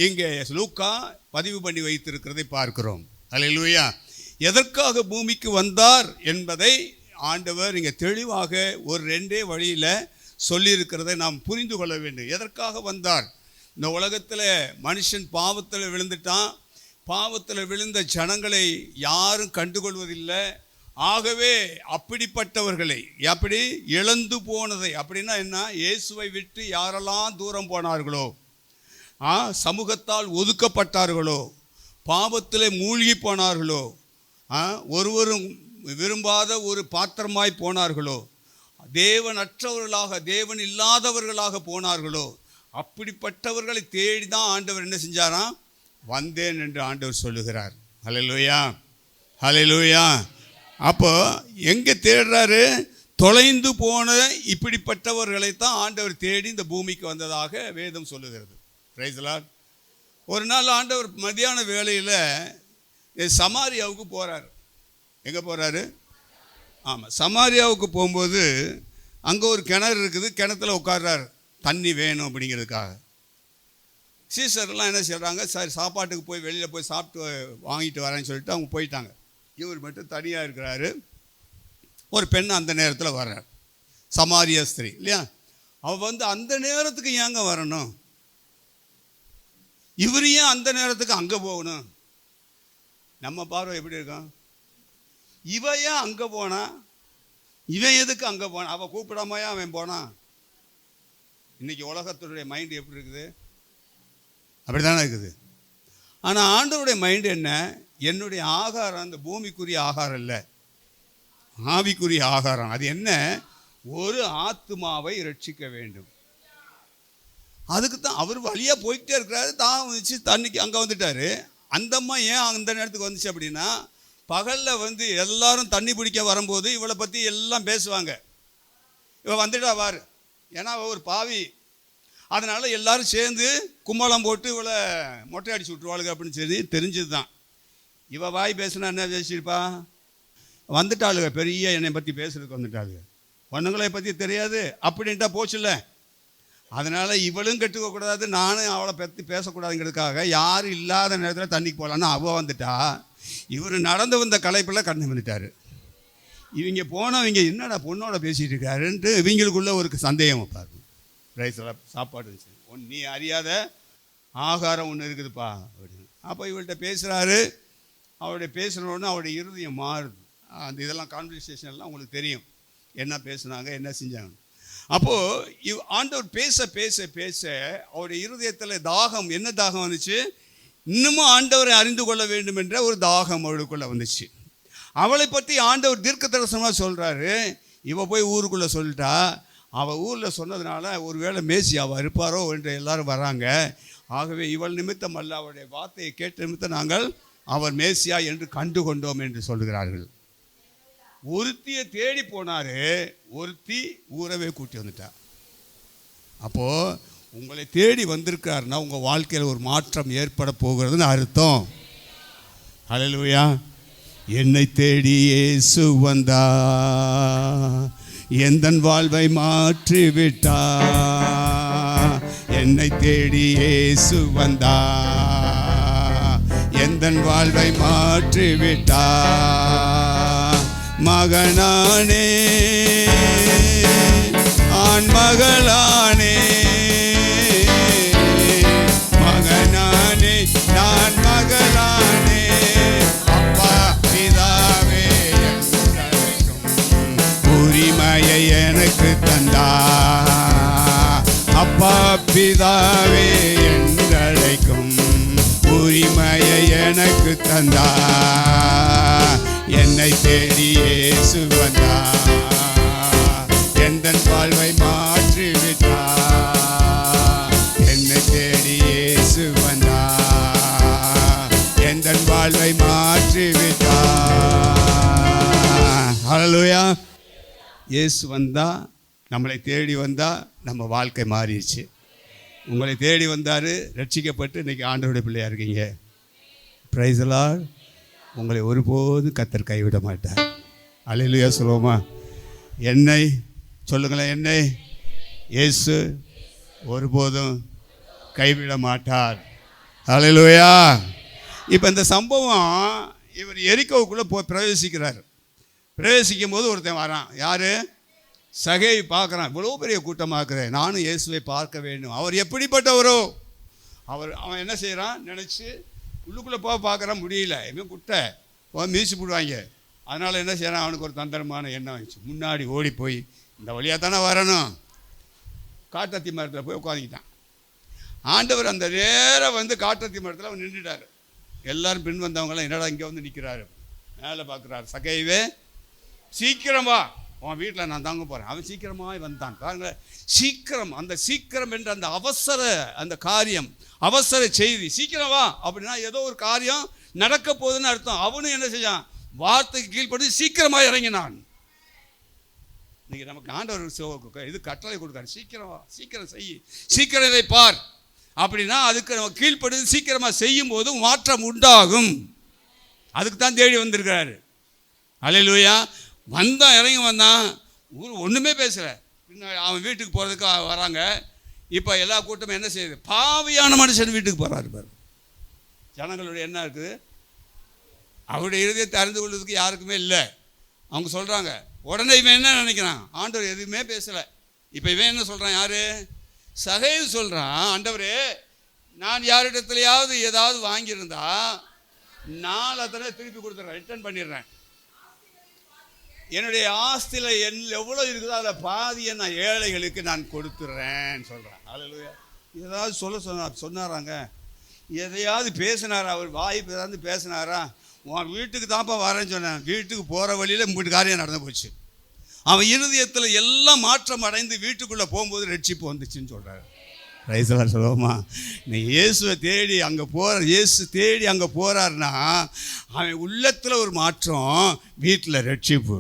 இங்கே லூக்கா பதிவு பண்ணி வைத்திருக்கிறதை பார்க்கிறோம். ஹல்லேலூயா. எதற்காக பூமிக்கு வந்தார் என்பதை ஆண்டவர் இங்கே தெளிவாக ஒரு 2 வழியில் சொல்லியிருக்கிறதை நாம் புரிந்து கொள்ள வேண்டும். எதற்காக வந்தார்? இந்த உலகத்தில் மனுஷன் பாவத்தில் விழுந்துட்டான். பாவத்தில் விழுந்த ஜனங்களை யாரும் கண்டுகொள்வதில்லை. ஆகவே அப்படிப்பட்டவர்களை, அப்படி இழந்து போனதை, அப்படின்னா என்ன, இயேசுவை விட்டு யாரெல்லாம் தூரம் போனார்களோ, சமூகத்தால் ஒதுக்கப்பட்டார்களோ, பாவத்தில் மூழ்கி போனார்களோ, ஒருவரும் விரும்பாத ஒரு பாத்திரமாய் போனார்களோ, தேவனற்றவர்களாக, தேவன் இல்லாதவர்களாக போனார்களோ, அப்படிப்பட்டவர்களை தேடி தான் ஆண்டவர் என்ன செஞ்சாராம்? வந்தேன் என்று ஆண்டவர் சொல்லுகிறார். ஹல்லேலூயா, ஹல்லேலூயா. அப்போ எங்கே தேடுறாரு? தொலைந்து போன இப்படிப்பட்டவர்களைத்தான் ஆண்டவர் தேடி இந்த பூமிக்கு வந்ததாக வேதம் சொல்லுகிறது. Price the Lord. ஒரு நாள் ஆண்டவர் மத்தியான வேளையில் சமாரியாவுக்கு போகிறார். எங்கே போகிறாரு? ஆமாம், சமாரியாவுக்கு போகும்போது அங்கே ஒரு கிணறு இருக்குது. கிணத்துல உட்கார்றார், தண்ணி வேணும் அப்படிங்கிறதுக்காக. சீசர்லாம் என்ன செய்கிறாங்க, சரி சாப்பாட்டுக்கு போய் வெளியில் போய் சாப்பிட்டு வாங்கிட்டு வரேன்னு சொல்லிட்டு அவங்க போயிட்டாங்க. இவர் மட்டும் தனியாக இருக்கிறாரு. ஒரு பெண் அந்த நேரத்தில் வர்றார், சமாரிய ஸ்திரீ இல்லையா. அவள் அந்த நேரத்துக்கு ஏங்க வரணும்? இவர் ஏன் அந்த நேரத்துக்கு அங்கே போகணும்? நம்ம பார்வை எப்படி இருக்கும்? இவ ஏன் அங்கே போனா? இவன் எதுக்கு அங்கே போனான்? அவள் கூப்பிடாமையா அவன் போனான்? இன்னைக்கு உலகத்துடைய மைண்டு எப்படி இருக்குது? அப்படி தானே இருக்குது. ஆனால் ஆண்டவருடைய மைண்டு என்ன? என்னுடைய ஆகாரம் அந்த பூமிக்குரிய ஆகாரம் இல்லை, ஆவிக்குரிய ஆகாரம். அது என்ன? ஒரு ஆத்மாவை ரட்சிக்க வேண்டும். அதுக்கு தான் அவர் வழியாக போய்கிட்டே இருக்கிறாரு. தான் வந்துச்சு, தண்ணிக்கு அங்கே வந்துட்டார். அந்த அம்மா ஏன் அந்த நேரத்துக்கு வந்துச்சு அப்படின்னா, பகலில் எல்லாரும் தண்ணி பிடிக்க வரும்போது இவளை பற்றி எல்லாம் பேசுவாங்க. இவள் வந்துட்டா வார், ஏன்னா அவள் ஒரு பாவி. அதனால் எல்லாரும் சேர்ந்து கும்பலம் போட்டு இவளை மொட்டை அடிச்சு விட்ருவாளுங்க அப்படின்னு சொல்லி தெரிஞ்சது தான். இவள் வாய் பேசுனா என்ன பேசியிருப்பா? வந்துட்டாளுங்க, பெரிய என்னை பற்றி பேசுறதுக்கு வந்துட்டாளுங்க. பொண்ணுங்களை பற்றி தெரியாது அப்படின்ட்டா போச்சுல்ல. அதனால் இவளும் கெட்டுக்கக்கூடாது, நானும் அவளை பற்றி பேசக்கூடாதுங்கிறதுக்காக யாரும் இல்லாத நேரத்தில் தண்ணிக்கு போகலான்னு அவள் வந்துட்டா. இவர் நடந்து வந்த களைப்பில் கண்ணு வந்துட்டார். இவங்க போனவங்க என்னடா பொண்ணோட பேசிகிட்டு இருக்காருன்ட்டு இவங்களுக்குள்ள ஒரு சந்தேகம் வைப்பார். ரைஸில் சாப்பாடு இருந்துச்சு, நீ அறியாத ஆகாரம் ஒன்று இருக்குதுப்பா அப்படின்னு. அப்போ இவள்கிட்ட பேசுகிறாரு. அவருடைய பேசுகிறோன்னு அவருடைய இருதயம் மாறுது. அந்த இதெல்லாம் கான்வர்சேஷன் எல்லாம் உங்களுக்கு தெரியும், என்ன பேசுனாங்க, என்ன செஞ்சாங்க. அப்போது ஆண்டவர் பேச பேச பேச அவருடைய இருதயத்தில் தாகம், என்ன தாகம் வந்துச்சு? இன்னமும் ஆண்டவரை அறிந்து கொள்ள வேண்டும் என்ற ஒரு தாகம் அவளுக்குள்ளே வந்துச்சு. அவளை பற்றி ஆண்டவர் தீர்க்கதரிசனமாக சொல்கிறாரு. இவள் போய் ஊருக்குள்ளே சொல்லிட்டா. அவள் ஊரில் சொன்னதுனால ஒருவேளை மேசி அவள் இருப்பாரோ என்று எல்லாரும் வராங்க. ஆகவே இவள் நிமித்தம் அல்ல, அவருடைய வார்த்தையை கேட்ட நிமித்தம் நாங்கள் அவர் மேசியா என்று கண்டு கொண்டோம் என்று சொல்கிறார்கள். ஒருத்தியை தேடி போனார், ஒருத்தி ஊரவே கூட்டி வந்துட்டா. அப்போது உங்களை தேடி வந்திருக்காருன்னா உங்கள் வாழ்க்கையில் ஒரு மாற்றம் ஏற்பட போகிறதுன்னு அர்த்தம். ஹல்லேலூயா. என்னை தேடி இயேசு வந்தா, எந்தன் வாழ்வை மாற்றி விட்டா. என்னை தேடி இயேசு வந்தா, எந்தன் வாழ்வை மாற்றி விட்டா. மகனானே, ஆண் மகளானே, மகனானே, நான் மகளானே. அப்பா பிதாவே என்றழைக்கும் உரிமையை எனக்கு தந்தா. அப்பா பிதாவே என்றழைக்கும் உரிமையை எனக்கு தந்தா. என்னை தேடி இயேசு வந்தா, எந்தன் வாழ்வை மாற்றி விட்டா. என்னை தேடி இயேசு வந்தா, எந்தன் வாழ்வை மாற்றி விட்டா. ஹல்லேலூயா. இயேசு வந்தா, நம்மளை தேடி வந்தா நம்ம வாழ்க்கை மாறிடுச்சு. உங்களை தேடி வந்தார், ரட்சிக்கப்பட்டு இன்றைக்கி ஆண்டவருடைய பிள்ளையாக இருக்கீங்க. Price the Lord. உங்களை ஒருபோதும் கர்த்தர் கைவிட மாட்டார். அல்லேலூயா சொல்லுவோமா? என்னை சொல்லுங்களேன், என்னை இயேசு ஒருபோதும் கைவிட மாட்டார். அல்லேலூயா. இப்போ இந்த சம்பவம், இவர் எரிக்கோவுக்குள்ளே போய் பிரவேசிக்கிறார். பிரவேசிக்கும் போது ஒருத்தன் வரான். யார்? சகேயு பார்க்குறான். இவ்வளோ பெரிய கூட்டமாக இருக்கிறேன், நானும் இயேசுவை பார்க்க வேண்டும். அவர் எப்படிப்பட்டவரோ. அவன் என்ன செய்கிறான் நினச்சி உள்ளுக்குள்ளே பார்க்குறான். முடியல, இவன் குட்டை மீசி போடுவாங்க. அதனால் என்ன செய்கிறான், அவனுக்கு ஒரு தந்திரமான எண்ணம் வந்துச்சு. முன்னாடி ஓடி போய் இந்த வழியாக தானே வரணும், காட்டத்தி மரத்தில் போய் உட்காந்துக்கிட்டான். ஆண்டவர் அந்த நேரம் வந்து காட்டத்தி மரத்தில் அவன் நின்றுட்டார். எல்லோரும் பின் வந்தவங்களாம் என்னடா இங்கே வந்து நிற்கிறாரு. மேலே பார்க்குறாரு. சகைவே சீக்கிரம் வா, உன் வீட்டில் நான் தாங்க போகிறேன். அவன் சீக்கிரமாக வந்தான். பாருங்க, சீக்கிரம், அந்த சீக்கிரம் என்ற அந்த அவசர, அந்த காரியம், அவசர செய்தி, சீக்கிரம் வா அப்படின்னா ஏதோ ஒரு காரியம் நடக்க போகுதுன்னு அர்த்தம். அவனும் என்ன செஞ்சான், வார்த்தைக்கு கீழ்ப்படி சீக்கிரமாக இறங்கினான். இன்னைக்கு நமக்கு ஆண்டவர் இது கட்டளை கொடுக்காரு, சீக்கிரம் வா, சீக்கிரம் செய், சீக்கிரம் இதை பார் அப்படின்னா அதுக்கு நம்ம கீழ்ப்படி சீக்கிரமாக செய்யும் போது மாற்றம் உண்டாகும். அதுக்கு தான் தேடி வந்திருக்கிறாரு. அல்லேலூயா. வந்தான், இறங்கி வந்தான், ஒன்றுமே பேசலை. பின்ன அவன் வீட்டுக்கு போகிறதுக்கு வராங்க. இப்போ எல்லா கூட்டமும் என்ன செய்யுது, பாவியான மனுஷன் வீட்டுக்கு போகிறாரு பாரு. ஜனங்களுடைய என்ன இருக்குது, அவருடைய இருதயத்தை அறிந்து கொள்வதற்கு யாருக்குமே இல்லை. அவங்க சொல்கிறாங்க. உடனே இவன் என்ன நினைக்கிறான், ஆண்டவர் எதுவுமே பேசலை. இப்போ இவன் என்ன சொல்கிறான், யார்? சகேயு சொல்கிறான், ஆண்டவரே நான் யாரிடத்துலையாவது ஏதாவது வாங்கியிருந்தா நான் அதனை திருப்பி கொடுத்துட்றேன், ரிட்டர்ன் பண்ணிடுறேன். என்னுடைய ஆஸ்தியில் எவ்வளோ இருக்குதோ அதில் பாதியை நான் ஏழைகளுக்கு நான் கொடுத்துட்றேன்னு சொல்கிறேன். அல்லேலூயா. ஏதாவது சொன்னாராங்க, எதையாவது பேசினாரா, அவர் வாய்ப்பு ஏதாவது பேசினாரா? உன் வீட்டுக்கு தான்ப்பா வரேன்னு சொன்னேன், வீட்டுக்கு போகிற வழியில் உங்கள்கிட்ட காரியம் நடந்து போச்சு. அவன் இருதயத்தில் எல்லாம் மாற்றம் அடைந்து வீட்டுக்குள்ளே போகும்போது ரட்சிப்பு வந்துச்சுன்னு சொல்கிறாரு. ரைசலாக சொல்லுவோமா? நீ இயேசுவை தேடி அங்கே இயேசு தேடி அங்கே போகிறாருன்னா அவன் உள்ளத்தில் ஒரு மாற்றம், வீட்டில் ரட்சிப்பு.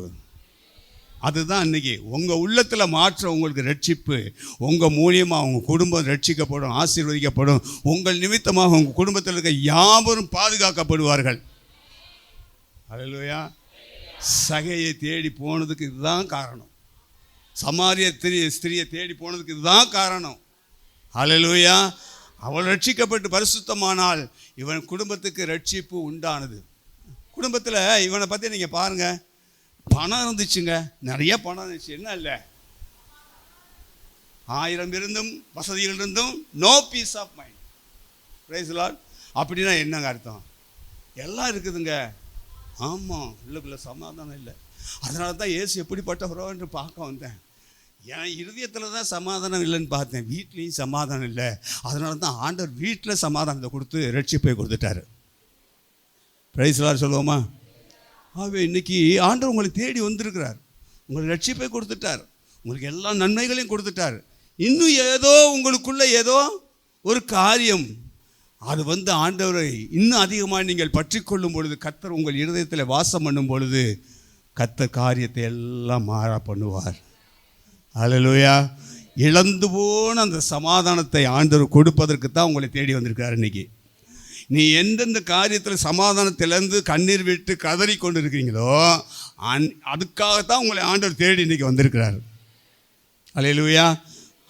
அதுதான் இன்றைக்கி உங்கள் உள்ளத்தில் மாற்றம், உங்களுக்கு ரட்சிப்பு. உங்கள் மூலியமாக உங்கள் குடும்பம் ரட்சிக்கப்படும், ஆசீர்வதிக்கப்படும். உங்கள் நிமித்தமாக உங்கள் குடும்பத்தில் இருக்க யாவரும் பாதுகாக்கப்படுவார்கள். அல்லேலூயா. சகையை தேடி போனதுக்கு இதுதான் காரணம். சமாரிய ஸ்திரியை தேடி போனதுக்கு இதுதான் காரணம். அல்லேலூயா. அவள் ரட்சிக்கப்பட்டு பரிசுத்தமானால் இவன் குடும்பத்துக்கு ரட்சிப்பு உண்டானது. குடும்பத்தில் இவனை பற்றி நீங்கள் பாருங்கள், பணம் இருந்துச்சுங்க, நிறைய பணம் இருந்துச்சு. என்ன இல்லை, 1000 இருந்தும் வசதிகள் இருந்தும் no peace of mind. Praise the lord. அப்படின்னா என்னங்க அர்த்தம்? எல்லாம் இருக்குதுங்க, ஆமாம், உள்ளுக்குள்ள சமாதானம் இல்லை. அதனால தான் இயேசு எப்படிப்பட்டவரோ என்று பார்க்க வந்தேன். என் இருதயத்தில் தான் சமாதானம் இல்லைன்னு பார்த்தேன், வீட்லேயும் சமாதானம் இல்லை. அதனால தான் ஆண்டவர் வீட்டில் சமாதானத்தை கொடுத்து ரட்சிப்பை கொடுத்துட்டாரு. பிரைஸ் தி லார்ட் சொல்லுவோமா? ஆகவே இன்றைக்கி ஆண்டவர் உங்களை தேடி வந்திருக்கிறார், உங்களுக்கு ரட்சிப்பை கொடுத்துட்டார், உங்களுக்கு எல்லா நன்மைகளையும் கொடுத்துட்டார். இன்னும் ஏதோ உங்களுக்குள்ளே ஏதோ ஒரு காரியம், அது ஆண்டவரை இன்னும் அதிகமாக நீங்கள் பற்றி கொள்ளும் பொழுது, கர்த்தர் உங்கள் இருதயத்தில் வாசம் பண்ணும் பொழுது, கர்த்தர் காரியத்தை எல்லாம் மாறா பண்ணுவார். அல்லேலூயா. இழந்து போன அந்த சமாதானத்தை ஆண்டவர் கொடுப்பதற்கு தான் உங்களை தேடி வந்திருக்காரு. இன்னைக்கு நீ எந்தெந்த காரியத்தில் சமாதானத்திலேருந்து கண்ணீர் விட்டு கதறி கொண்டு இருக்கிறீங்களோ அதுக்காகத்தான் உங்களை ஆண்டவர் தேடி இன்னைக்கு வந்திருக்கிறார். அல்லேலூயா.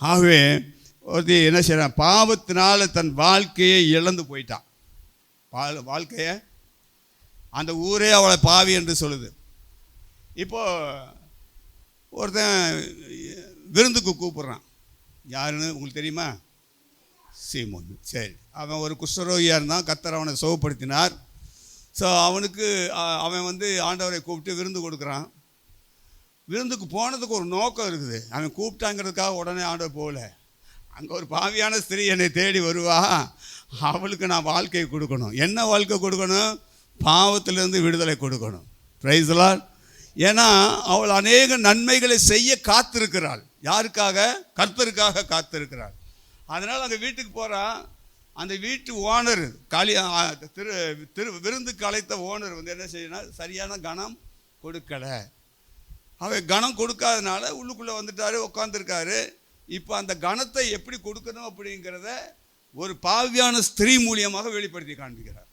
ஆகவே ஒரு என்ன செய்கிறான், பாவத்தினால தன் வாழ்க்கையை இழந்து போயிட்டான். வாழ்க்கையை அந்த ஊரே அவளை பாவி என்று சொல்லுது. இப்போ ஒருத்தன் விருந்துக்கு கூப்பிட்றான். யாருன்னு உங்களுக்கு தெரியுமா? சீமோன். சரி, அவன் ஒரு குஷ்டரோகியாக இருந்தான். கர்த்தர் அவனை சுகப்படுத்தினார். ஸோ அவன் ஆண்டவரை கூப்பிட்டு விருந்து கொடுக்குறான். விருந்துக்கு போனதுக்கு ஒரு நோக்கம் இருக்குது. அவன் கூப்பிட்டாங்கிறதுக்காக உடனே ஆண்டவர் போகல. அங்கே ஒரு பாவியான ஸ்திரீ என்னை தேடி வருவா, அவளுக்கு நான் வாழ்க்கையை கொடுக்கணும். என்ன வாழ்க்கை கொடுக்கணும்? பாவத்திலிருந்து விடுதலை கொடுக்கணும். Price the Lord. ஏன்னா அவள் அநேக நன்மைகளை செய்ய காத்திருக்கிறாள். யாருக்காக? கர்த்தருக்காக காத்திருக்கிறாள். அதனால் அங்கே வீட்டுக்கு போகிறா. அந்த வீட்டு ஓனர் விருந்துக்கு அழைத்த ஓனர் என்ன செய்யணும், சரியான கணம் கொடுக்கலை. அவன் கணம் கொடுக்காதனால உள்ளுக்குள்ளே வந்துட்டாரு, உட்காந்துருக்காரு. இப்போ அந்த கணத்தை எப்படி கொடுக்கணும் அப்படிங்கிறத ஒரு பாவியான ஸ்திரீ மூலியமாக வெளிப்படுத்தி காண்பிக்கிறார்.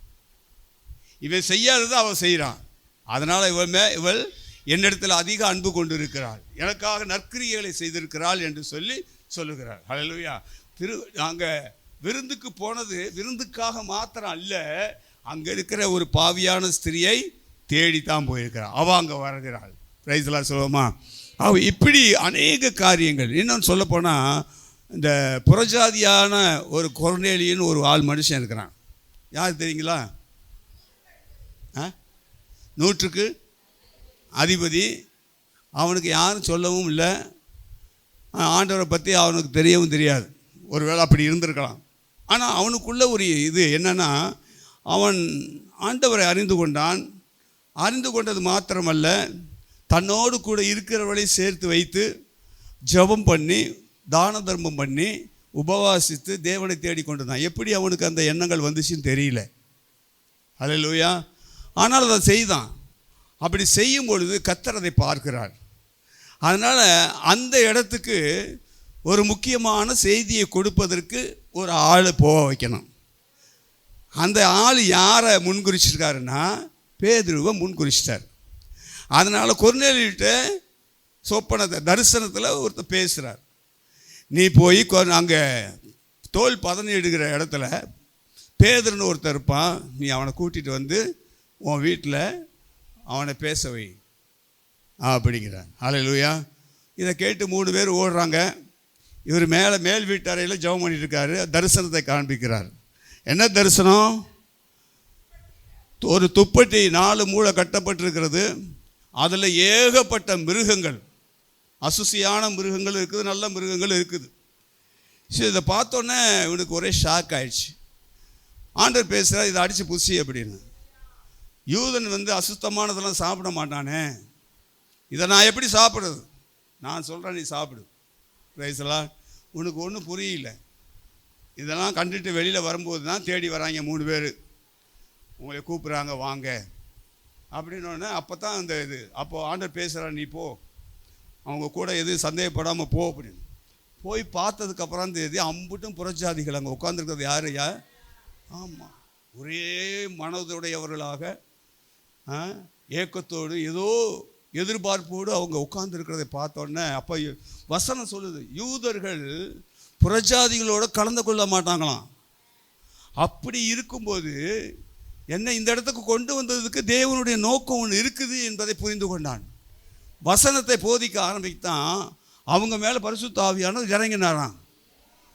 இவன் செய்யாததை அவள் செய்கிறான். அதனால் இவள் என்னிடத்தில் அதிக அன்பு கொண்டு இருக்கிறாள், எனக்காக நற்கிரியைகளை செய்திருக்கிறாள் என்று சொல்லுகிறாள். ஹல்லேலூயா. அங்கே விருந்துக்கு போனது விருந்துக்காக மாத்திரம் அல்ல, அங்கே இருக்கிற ஒரு பாவியான ஸ்திரியை தேடித்தான் போயிருக்கிறாள். அவள் அங்கே வருகிறாள். பிரைஸ் தி லார்ட் சொல்லுவோமா? அவள் இப்படி அநேக காரியங்கள். இன்னொன்று சொல்லப்போனால், இந்த புறஜாதியான ஒரு கொர்நேலியன்னு ஒரு மனுஷன் இருக்கிறான். யார் தெரியுங்களா? 100க்கு அதிபதி. அவனுக்கு யாரும் சொல்லவும் இல்லை, ஆண்டவரை பற்றி அவனுக்கு தெரியவும் தெரியாது. ஒருவேளை அப்படி இருந்திருக்கலாம். ஆனால் அவனுக்குள்ள ஒரு இது என்னன்னா, அவன் ஆண்டவரை அறிந்து கொண்டான். அறிந்து கொண்டது மாத்திரமல்ல, தன்னோடு கூட இருக்கிறவர்களை சேர்த்து வைத்து ஜெபம் பண்ணி தான தர்மம் பண்ணி உபவாசித்து தேவனை தேடி கொண்டிருந்தான். எப்படி அவனுக்கு அந்த எண்ணங்கள் வந்துச்சுன்னு தெரியல. அல்லேலூயா. ஆனால் அதை செய்தான். அப்படி செய்யும் பொழுது கர்த்தர் அதை பார்க்கிறார். அதனால் அந்த இடத்துக்கு ஒரு முக்கியமான செய்தியை கொடுப்பதற்கு ஒரு ஆள் போக வைக்கணும். அந்த ஆள் யாரை முன்குறிச்சிருக்காருன்னா, பேதுருவை முன்குறிச்சிட்டார். அதனால் கொர்நேலியிட்ட சொப்பனத்தை தரிசனத்தில் ஒருத்தர் பேசுகிறார். நீ போய் அங்கே தோல் பதனி எடுக்கிற இடத்துல பேதுருன்னு ஒருத்தர் இருப்பான், நீ அவனை கூட்டிகிட்டு வந்து உன் வீட்டில் அவனை பேச வை அப்படிங்கிறார். ஹல்லேலூயா. இதை கேட்டு 3 பேர் ஓடுறாங்க. இவர் மேல் வீட்டறையில் ஜெபம் பண்ணிட்டு இருக்காரு. தரிசனத்தை காண்பிக்கிறார். என்ன தரிசனம்? ஒரு துப்பட்டி 4 மூலை கட்டப்பட்டிருக்கிறது. அதில் ஏகப்பட்ட மிருகங்கள், அசுசியான மிருகங்கள் இருக்குது, நல்ல மிருகங்கள் இருக்குது. சரி, இதை பார்த்தோன்னே இவனுக்கு ஒரே ஷாக் ஆயிடுச்சு. ஆண்டவர் பேசுகிறார், இதை அடித்து புசி அப்படின்னு. யூதன் அசுத்தமானதெல்லாம் சாப்பிட மாட்டானே, இதை நான் எப்படி சாப்பிட்றது? நான் சொல்கிறேன், நீ சாப்பிடு. Price the Lord. உனக்கு ஒன்றும் புரியல. இதெல்லாம் கண்டுட்டு வெளியில் வரும்போது தான் தேடி வராங்க 3 பேர், உங்களை கூப்பிட்றாங்க வாங்க அப்படின்னோடனே. அப்போ தான் அந்த இது அப்போது ஆண்டவர் பேசுகிறார், நீ போ, அவங்க கூட எதுவும் சந்தேகப்படாமல் போ அப்படின்னு. போய் பார்த்ததுக்கப்புறம் தெரியுது, அம்புட்டும் புறஜாதிகள் அங்கே உட்காந்துருக்கிறது. யாரையா? ஆமாம், ஒரே மனதுடையவர்களாக ஏக்கத்தோடு ஏதோ எதிர்பார்ப்போடு அவங்க உட்கார்ந்துருக்கிறதை பார்த்தோன்னே, அப்போ வசனம் சொல்லுது, யூதர்கள் புறஜாதிகளோடு கலந்து கொள்ள மாட்டாங்களாம். அப்படி இருக்கும்போது என்னை இந்த இடத்துக்கு கொண்டு வந்ததுக்கு தேவனுடைய நோக்கம் ஒன்று இருக்குது என்பதை புரிந்து கொண்டான். வசனத்தை போதிக்க ஆரம்பித்தான். அவங்க மேலே பரிசுத்த ஆவியானவர் இறங்கினாராம்.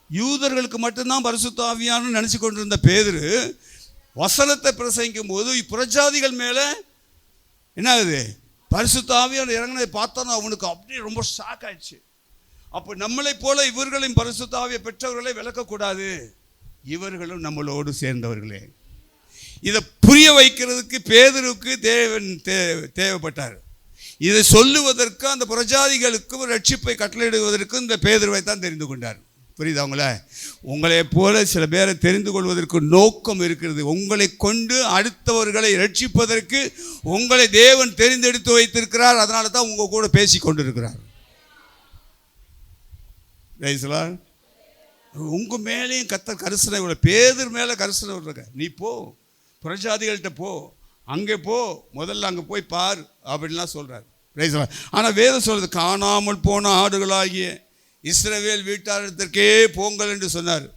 யூதர்களுக்கு மட்டும்தான் பரிசுத்த ஆவியானவர் நினச்சி கொண்டிருந்த பேதுரு வசனத்தை பிரசங்கிக்கும் போது புறஜாதிகள் மேலே என்ன ஆகுது, பரிசுத்த ஆவியானவர் இறங்கினதை பார்த்தோன்னா அவனுக்கு அப்படியே ரொம்ப ஷாக் ஆயிடுச்சு. அப்போ நம்மளை போல இவர்களையும் பரிசுத்த ஆவியை பெற்றவர்களை விளக்கக்கூடாது, இவர்களும் நம்மளோடு சேர்ந்தவர்களே. இதை புரிய வைக்கிறதுக்கு பேதுருக்கு தேவைப்பட்டார். இதை சொல்லுவதற்கு அந்த புறஜாதிகளுக்கு ஒரு ரட்சிப்பை கட்டளையிடுவதற்கு இந்த பேதுருவை தான் தெரிந்து கொண்டார். புரியுதா உங்களை போல சில பேரை தெரிந்து கொள்வதற்கு நோக்கம் இருக்கிறது. உங்களை கொண்டு அடுத்தவர்களை ரட்சிப்பதற்கு உங்களை தேவன் தெரிந்தெடுத்து வைத்திருக்கிறார். அதனால தான் உங்கள் கூட பேசி கொண்டிருக்கிறார். ரைஸ்லா உங்கள் மேலேயும் கர்த்தர் கரிசனை விட, பேதுரு மேலே கரிசனை விடுறாங்க. நீ போ, புறஜாதிகள்கிட்ட போ, அங்கே போ, முதல்ல அங்கே போய் பார் அப்படின்லாம் சொல்கிறார். ரைஸ்லா. ஆனால் வேதம் சொல்கிறது, காணாமல் போன ஆடுகளாகிய இஸ்ரவேல் வீட்டாரிடத்திற்கே போங்கள் என்று சொன்னார்.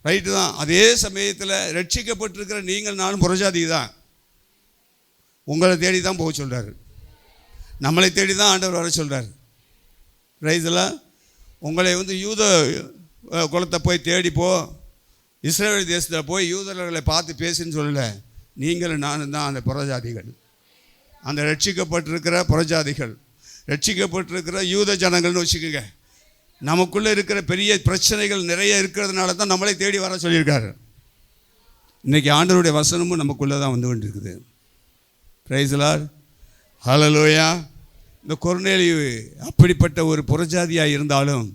ரைட்டு தான். அதே சமயத்தில் ரட்சிக்கப்பட்டிருக்கிற நீங்கள் நானும் புறஜாதி தான், உங்களை தேடி தான் போக சொல்கிறாரு. நம்மளை தேடி தான் ஆண்டவர் வர சொல்கிறார். ரைஸில் உங்களை யூத குலத்தை போய் தேடிப்போ, இஸ்ரேல் தேசத்தில் போய் யூதர்களை பார்த்து பேசுன்னு சொல்லலை. நீங்களும் நானும் தான் அந்த புறஜாதிகள், அந்த ரட்சிக்கப்பட்டிருக்கிற புறஜாதிகள், ரட்சிக்கப்பட்டிருக்கிற யூத ஜனங்கள்னு வச்சுக்கோங்க. நமக்குள்ளே இருக்கிற பெரிய பிரச்சனைகள் நிறைய இருக்கிறதுனால தான் நம்மளை தேடி வர சொல்லியிருக்காரு. இன்றைக்கி ஆண்டவருடைய வசனமும் நமக்குள்ளே தான் வந்து கொண்டிருக்குது. பிரைஸ் தி லார்ட், ஹல்லேலூயா. இந்த கொர்நேலியு அப்படிப்பட்ட ஒரு புறஜாதியாக இருந்தாலும்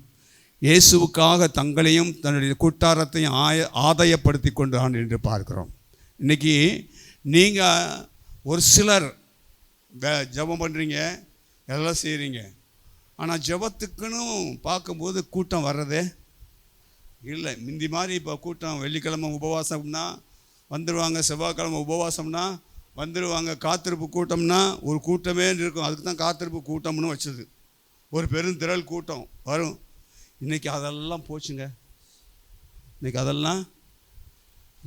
இயேசுவுக்காக தங்களையும் தன்னுடைய கூட்டாரத்தையும் ஆதாயப்படுத்தி கொண்டான் என்று பார்க்கிறோம். இன்றைக்கி நீங்கள் ஒரு சிலர் ஜெபம் பண்ணுறீங்க, எல்லாம் செய்கிறீங்க, ஆனால் ஜெபத்துக்குன்னு பார்க்கும்போது கூட்டம் வர்றதே இல்லை. முந்தி மாதிரி இப்போ கூட்டம் வெள்ளிக்கிழமை உபவாசம்னா வந்துடுவாங்க, செவ்வாய்க்கிழமை உபவாசம்னா வந்துடுவாங்க, காத்திருப்பு கூட்டம்னா ஒரு கூட்டமே இருக்கும். அதுக்கு தான் காத்திருப்பு கூட்டம்னு வச்சது. ஒரு பெருந்திரள் கூட்டம் வரும். இன்றைக்கி அதெல்லாம் போச்சுங்க. இன்றைக்கி அதெல்லாம்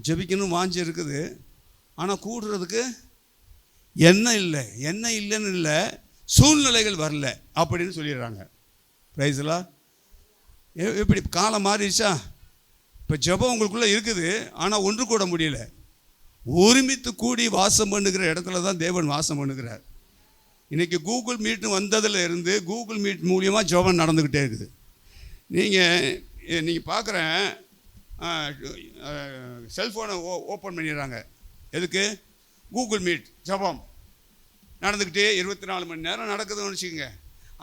ஜெபிக்கணும் வாஞ்சி இருக்குது, ஆனால் கூடுறதுக்கு என்ன இல்லைன்னு இல்லை, சூழ்நிலைகள் வரல அப்படின்னு சொல்லிடுறாங்க. பிரைஸ்லாம் எப்படி காலம் மாறிடுச்சா? இப்போ ஜெபம் உங்களுக்குள்ளே இருக்குது, ஆனால் ஒன்று கூட முடியல. ஒருமித்து கூடி வாசம் பண்ணுகிற இடத்துல தான் தேவன் வாசம் பண்ணுகிறார். இன்றைக்கி கூகுள் மீட் வந்ததில் இருந்து கூகுள் மீட் மூலியமாக ஜெபம் நடந்துக்கிட்டே இருக்குது. நீங்கள் பார்க்குறேன், செல்ஃபோனை ஓப்பன் பண்ணிடுறாங்க. எதுக்கு? கூகுள் மீட் ஜெபம் நடந்துக்கிட்டே 24 மணி நேரம் நடக்குதுன்னு வச்சுக்கோங்க.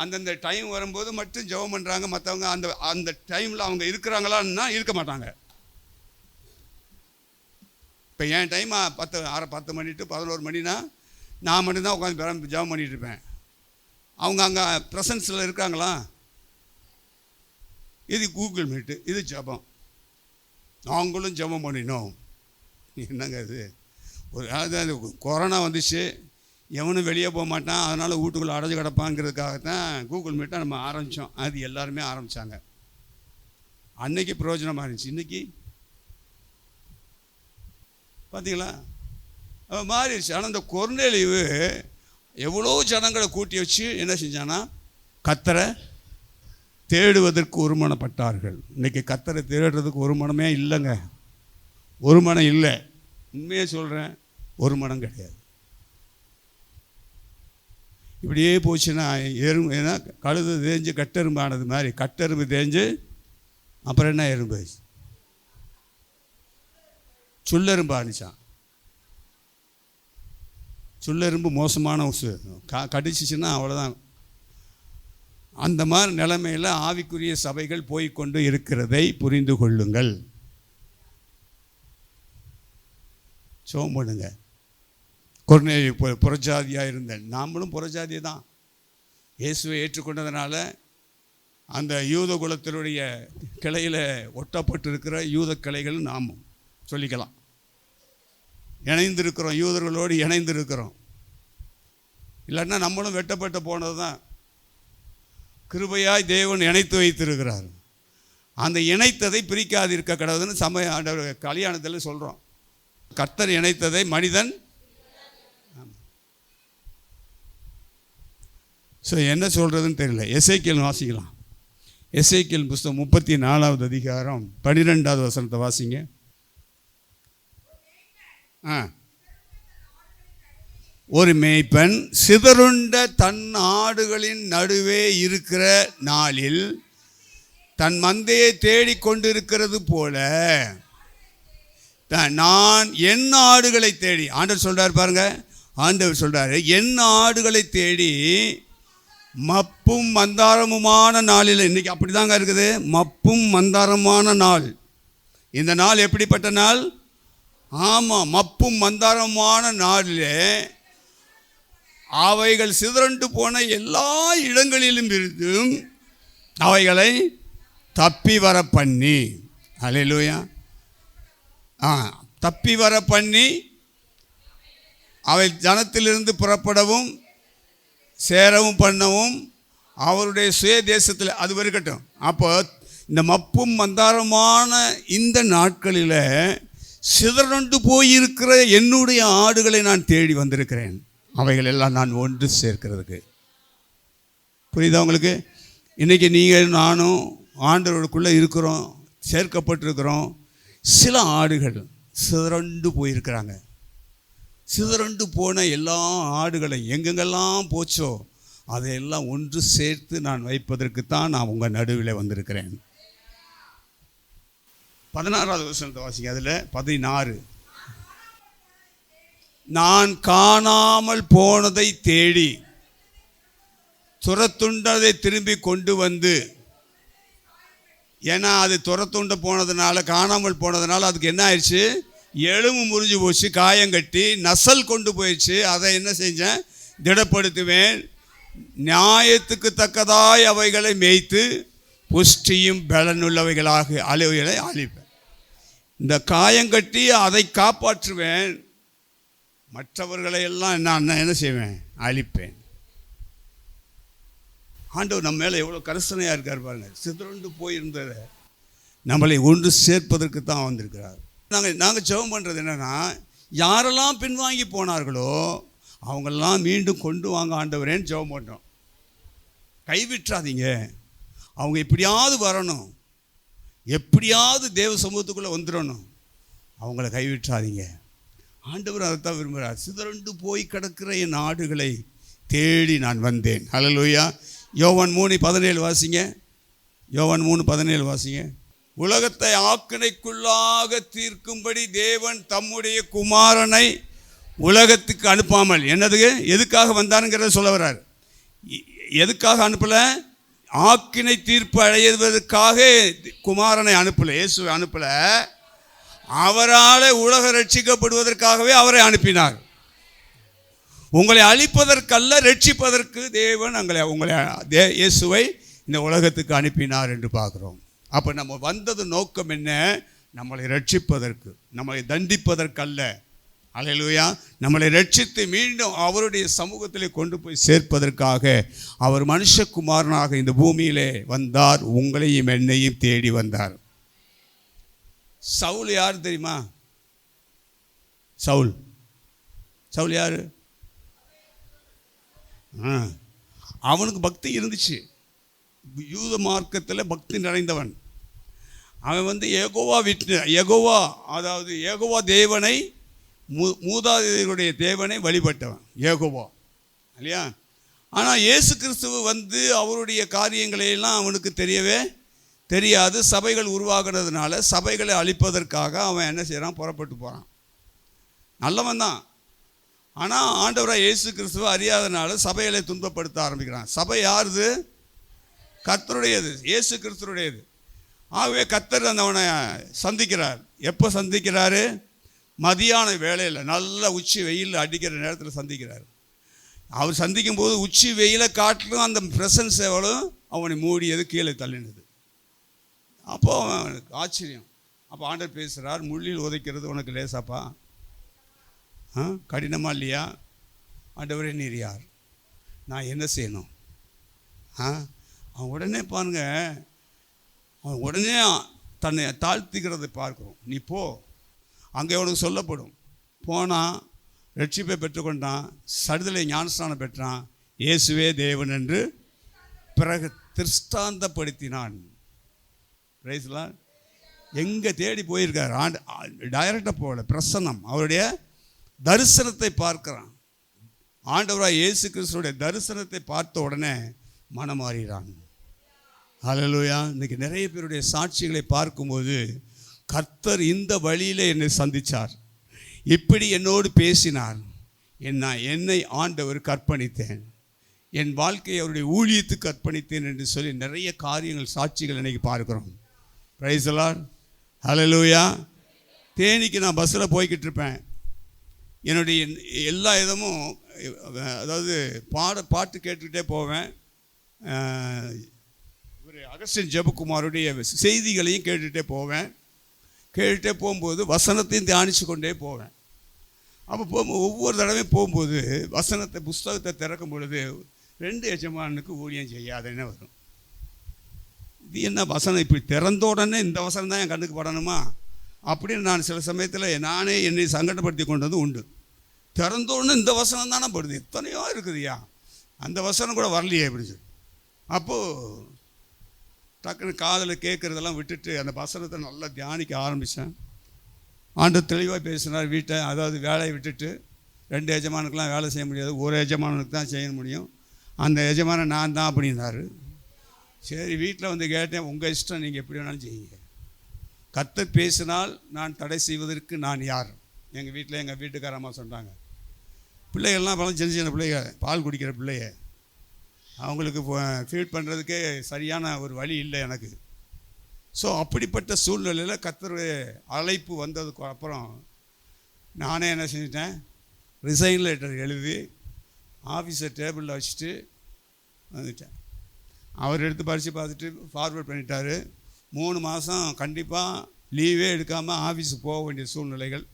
அந்தந்த டைம் வரும்போது மட்டும் ஜெபம் பண்ணுறாங்க. மற்றவங்க அந்த டைமில் அவங்க இருக்கிறாங்களான்னா இருக்க மாட்டாங்க. இப்போ என் டைம் 10 மணி டு 11 மணினா நான் மட்டும்தான் உட்காந்து ஜெபம் பண்ணிகிட்டு இருப்பேன். அவங்க அங்கே ப்ரெசன்ஸில் இருக்காங்களா? இது கூகுள் மீட்டு, இது ஜெபம். நாங்களும் ஜெபம் பண்ணினோம். என்னங்க இது? அதாவது கொரோனா வந்துச்சு, எவனும் வெளியே போக மாட்டான், அதனால் வீட்டுக்குள்ளே அடைஞ்சு கிடப்பாங்கிறதுக்காகத்தான் கூகுள் மீட்டை நம்ம ஆரம்பித்தோம். அது எல்லாருமே ஆரம்பித்தாங்க. அன்னைக்கு பிரயோஜனமாக இருந்துச்சு. இன்றைக்கி பார்த்தீங்களா மாறிடுச்சு. ஆனால் இந்த கொர்நேலியு எவ்வளோ ஜனங்களை கூட்டி வச்சு என்ன செஞ்சானா, கர்த்தரை தேடுவதற்கு ஒருமனப்பட்டார்கள். இன்றைக்கி கர்த்தரை தேடுறதுக்கு ஒரு மனமே இல்லைங்க, ஒரு மனம் இல்லை. உண்மையே சொல்கிறேன், ஒரு மனம் கிடையாது. இப்படியே போச்சுன்னா ஏன்னா கழுது தேஞ்சு கட்டெரும்பு ஆனது மாதிரி, கட்டெரும்பு தேஞ்சு அப்புறம் என்ன எறும்பு? சுள்ளெரும்பு ஆணிச்சான். சுள்ளெரும்பு மோசமான கடிச்சிச்சுன்னா அவ்வளோதான். அந்த மாதிரி நிலைமையில் ஆவிக்குரிய சபைகள் போய்கொண்டு இருக்கிறதை புரிந்து கொள்ளுங்கள். சோம் பண்ணுங்க. கொர்நேலியு புறஜாதியாக இருந்தேன், நாமளும் புறஜாதி தான். இயேசுவை ஏற்றுக்கொண்டதுனால அந்த யூத குலத்தினுடைய கிளையில் ஒட்டப்பட்டிருக்கிற யூத கிளைகள் நாமும் சொல்லிக்கலாம். இணைந்திருக்கிறோம், யூதர்களோடு இணைந்திருக்கிறோம். இல்லைன்னா நம்மளும் வெட்டப்பட்டு போனது தான். கிருபையாய் தேவன் இணைத்து வைத்திருக்கிறார். அந்த இணைத்ததை பிரிக்காதிருக்க கடவுதுன்னு சமய கல்யாணத்தில் சொல்கிறோம். கர்த்தர் இணைத்ததை மனிதன். ஸோ என்ன சொல்கிறதுன்னு தெரியல. எசேக்கியேல் வாசிக்கலாம். எசேக்கியேல் புஸ்தகம் 34வது அதிகாரம் 12வது வசனத்தை வாசிங்க. ஒரு மேய்ப்பன் சிதறுண்ட தன் ஆடுகளின் நடுவே இருக்கிற நாளில் தன் மந்தையை தேடிக்கொண்டிருக்கிறது போல நான் என் ஆடுகளை தேடி, ஆண்டவர் சொல்றார் பாருங்க, ஆண்டவர் சொல்றாரு, என் ஆடுகளை தேடி மப்பும் மந்தாரமுமான நாளில். இன்னைக்கு அப்படிதாங்க இருக்குது, மப்பும் மந்தாரமான நாள். இந்த நாள் எப்படிப்பட்ட நாள்? ஆமாம், மப்பும் மந்தாரமான நாளிலே அவைகள் சிதறண்டு போன எல்லா இடங்களிலும் இருந்தும் அவைகளை தப்பி வர பண்ணி. அல்லேலூயா. தப்பி வர பண்ணி அவை ஜனத்திலிருந்து புறப்படவும் சேரவும் பண்ணவும் அவருடைய சுய தேசத்தில் அது இருக்கட்டும். அப்போ இந்த மப்பும் மந்தாரமான இந்த நாட்களில் சிதறண்டு போயிருக்கிற என்னுடைய ஆடுகளை நான் தேடி வந்திருக்கிறேன். அவைகள் எல்லாம் நான் ஒன்று சேர்க்கிறதுக்கு. புரியுதா உங்களுக்கு? இன்றைக்கி நீங்கள் நானும் ஆண்டவருக்குள்ளே இருக்கிறோம், சேர்க்கப்பட்டிருக்கிறோம். சில ஆடுகள் சிதறண்டு போயிருக்கிறாங்க. சிதறண்டு போன எல்லா ஆடுகளை எங்கெங்கெல்லாம் போச்சோ அதையெல்லாம் ஒன்று சேர்த்து நான் வைப்பதற்குத்தான் நான் உங்கள் நடுவில் வந்திருக்கிறேன். 16வது வசனத்தை வாசிங்க. அதில் 16, நான் காணாமல் போனதை தேடி துரத்துண்டதை திரும்பி கொண்டு வந்து, ஏன்னா அது துரத்துண்ட போனதுனால, காணாமல் போனதுனால அதுக்கு என்ன ஆயிடுச்சு? எலும்பு முறிஞ்சு போச்சு, காயங்கட்டி நசல் கொண்டு போயிடுச்சு. அதை என்ன செஞ்சேன்? திடப்படுத்துவேன். நியாயத்துக்கு தக்கதாய் அவைகளை மேய்த்து புஷ்டியும் பலனுள்ளவைகளாக அவைகளை அழிப்பேன். இந்த காயங்கட்டி அதை காப்பாற்றுவேன், மற்றவர்களை எல்லாம் நான் என்ன செய்வேன்? அழிப்பேன். ஆண்டவர் நம்ம மேலே எவ்வளோ கரிசனையாக இருக்கார் பாருங்க. சிதறண்டு போயிருந்ததை நம்மளை ஒன்று சேர்ப்பதற்கு தான் வந்திருக்கிறார். நாங்கள் ஜெபம் பண்ணுறது என்னென்னா, யாரெல்லாம் பின்வாங்கி போனார்களோ அவங்களெல்லாம் மீண்டும் கொண்டு வாங்க ஆண்டவரேன்னு ஜெபம் பண்ணுறோம். கைவிட்டுறாதீங்க. அவங்க எப்படியாவது வரணும், எப்படியாவது தேவ சமூகத்துக்குள்ளே வந்துடணும். அவங்கள கைவிட்டுறாதீங்க. ஆண்டவர் அதைத்தான் விரும்புகிறார். சிதறண்டு போய் கிடக்கிற என் ஆடுகளை தேடி நான் வந்தேன். ஹல்லேலூயா. யோவான் 3:17 வாசிங்க. யோவான் 3:17 வாசிங்க. உலகத்தை ஆக்கினைக்குள்ளாக தீர்க்கும்படி தேவன் தம்முடைய குமாரனை உலகத்துக்கு அனுப்பாமல், என்னதுக்கு எதுக்காக வந்தாருங்கிறத சொல்ல வர்றார். எதுக்காக அனுப்பலை? ஆக்கினை தீர்ப்பு அடைவதற்காக குமாரனை அனுப்பலை, இயேசுவை அனுப்பலை. அவரால் உலகம் ரட்சிக்கப்படுவதற்காகவே அவரை அனுப்பினார். உங்களை அழிப்பதற்கல்ல, ரட்சிப்பதற்கு தேவன் உங்களை இயேசுவை இந்த உலகத்துக்கு அனுப்பினார் என்று பார்க்குறோம். அப்போ நம்ம வந்தது நோக்கம் என்ன? நம்மளை ரட்சிப்பதற்கு, நம்மளை தண்டிப்பதற்கல்ல. அல்லேலூயா. நம்மளை ரட்சித்து மீண்டும் அவருடைய சமூகத்திலே கொண்டு போய் சேர்ப்பதற்காக அவர் மனுஷகுமாரனாக இந்த பூமியிலே வந்தார். உங்களையும் என்னையும் தேடி வந்தார். சவுல் யார் தெரியுமா? சவுல் யார்? அவனுக்கு பக்தி இருந்துச்சு. யூத மார்க்கத்தில் பக்தி நிறைந்தவன். அவன் யெகோவா, அதாவது யெகோவா தேவனை, மூதாதையருடைய தேவனை வழிபட்டவன் யெகோவா, இல்லையா? ஆனால் இயேசு கிறிஸ்துவ அவருடைய காரியங்களையெல்லாம் அவனுக்கு தெரியவே தெரியாது. சபைகள் உருவாகிறதுனால சபைகளை அழிப்பதற்காக அவன் என்ன செய்கிறான்? புறப்பட்டு போகிறான். நல்லவன் தான். ஆனால் ஆண்டவராக இயேசு கிறிஸ்துவ அறியாதனால சபைகளை துன்பப்படுத்த ஆரம்பிக்கிறான். சபை யாருது? கர்த்தருடையது, இயேசு கிறிஸ்துடையது. ஆகவே கர்த்தர் அவனை சந்திக்கிறார். எப்போ சந்திக்கிறாரு? மதியான வேளையில், நல்ல உச்சி வெயில் அடிக்கிற நேரத்தில் சந்திக்கிறார். அவர் சந்திக்கும் போது உச்சி வெயிலை காட்டிலும் அந்த ப்ரெசன்ஸ் எவ்வளோ அவனை மூடியது, கீழே தள்ளினது. அப்போது அவனுக்கு ஆச்சரியம். அப்போ ஆண்டவர் பேசுகிறார், முள்ளில் உதைக்கிறது உனக்கு லேசாப்பா? கடினமா இல்லையா? ஆண்டவரே நீர் யார்? நான் என்ன செய்யணும்? அவன் உடனே பாருங்க, அவன் உடனே தன்னை தாழ்த்திக்கிறதை பார்க்குறோம். நீ போ, அங்கே அவனுக்கு சொல்லப்படும். போனான், ரட்சிப்பை பெற்றுக்கொண்டான், சடுதலை ஞானஸ்நானம் பெற்றான், இயேசுவே தேவன் என்று பிறகு திருஷ்டாந்தப்படுத்தினான். பிரைஸ்லாம் எங்கே தேடி போயிருக்கார்? டைரக்டாக போகல, பிரசன்னம், அவருடைய தரிசனத்தை பார்க்கிறான். ஆண்டவராக இயேசு கிறிஸ்துடைய தரிசனத்தை பார்த்த உடனே மனம் மாறிறான். ஹல்லேலூயா. இன்றைக்கி நிறைய பேருடைய சாட்சிகளை பார்க்கும்போது, கர்த்தர் இந்த வழியில் என்னை சந்தித்தார், இப்படி என்னோடு பேசினார், என்னை ஆண்டவர் அர்ப்பணித்தேன், என் வாழ்க்கையை அவருடைய ஊழியத்துக்கு அர்ப்பணித்தேன் என்று சொல்லி நிறைய காரியங்கள், சாட்சிகள் இன்றைக்கி பார்க்குறோம். Price the Lord. ஹல்லேலூயா. தேனிக்கு நான் பஸ்ஸில் போய்கிட்டு இருப்பேன். என்னுடைய எல்லா இதமும், அதாவது பாட்டு கேட்டுக்கிட்டே போவேன். ஒரு அகஸ்டின் ஜெபக்குமாருடைய செய்திகளையும் கேட்டுகிட்டே போவேன். கேட்டுகிட்டே போகும்போது வசனத்தையும் தியானித்து கொண்டே போவேன். அப்போ போகும்போது ஒவ்வொரு தடவையும் போகும்போது புஸ்தகத்தை திறக்கும் பொழுது 2 எஜமானுக்கு ஊழியம் செய்யாதேன்னு வரும். இது என்ன வசனம், இப்படி திறந்த உடனே இந்த வசனம் தான் என் கண்ணுக்கு படணுமா அப்படின்னு நான் சில சமயத்தில் நானே என்னை சங்கடப்படுத்தி கொண்டது உண்டு. திறந்த உடனே இந்த வசனம் தானே படுது, எத்தனையோ இருக்குதுயா, அந்த வசனம் கூட வரலையே அப்படின்னு சொல்லி அப்போது டக்குன்னு காதில் கேட்குறதெல்லாம் விட்டுட்டு அந்த வசனத்தை நல்லா தியானிக்க ஆரம்பித்தேன். ஆண்டவர் தெளிவாக பேசினார். அதாவது வேலையை விட்டுட்டு 2 எஜமானுக்கெலாம் வேலை செய்ய முடியாது, ஒரு எஜமானுக்கு தான் செய்ய முடியும், அந்த எஜமானன் நான் தான் அப்படின்னாரு. சரி, வீட்டில் வந்து கேட்டேன், உங்கள் இஷ்டம், நீங்கள் எப்படி வேணாலும் செய்யுங்க, கர்த்தர் பேசினால் நான் தடை செய்வதற்கு நான் யார்? எங்கள் வீட்டில் எங்கள் வீட்டுக்காரம்மா சொன்னாங்க, பிள்ளைகள்லாம் பல சின்ன சின்ன பிள்ளைங்க, பால் குடிக்கிற பிள்ளைய, அவங்களுக்கு ஃபீட் பண்ணுறதுக்கே சரியான ஒரு வழி இல்லை எனக்கு. ஸோ அப்படிப்பட்ட சூழ்நிலையில் கர்த்தர் அழைப்பு வந்ததுக்கு அப்புறம் நானே என்ன செஞ்சிட்டேன், ரிசைன் லெட்டர் எழுதி ஆஃபீஸை டேபிளில் வச்சுட்டு வந்துட்டேன். அவர் எடுத்து படித்து பார்த்துட்டு ஃபார்வேர்ட் பண்ணிட்டார். 3 மாதம் கண்டிப்பாக லீவே எடுக்காமல் ஆஃபீஸுக்கு போக வேண்டிய சூழ்நிலைகள்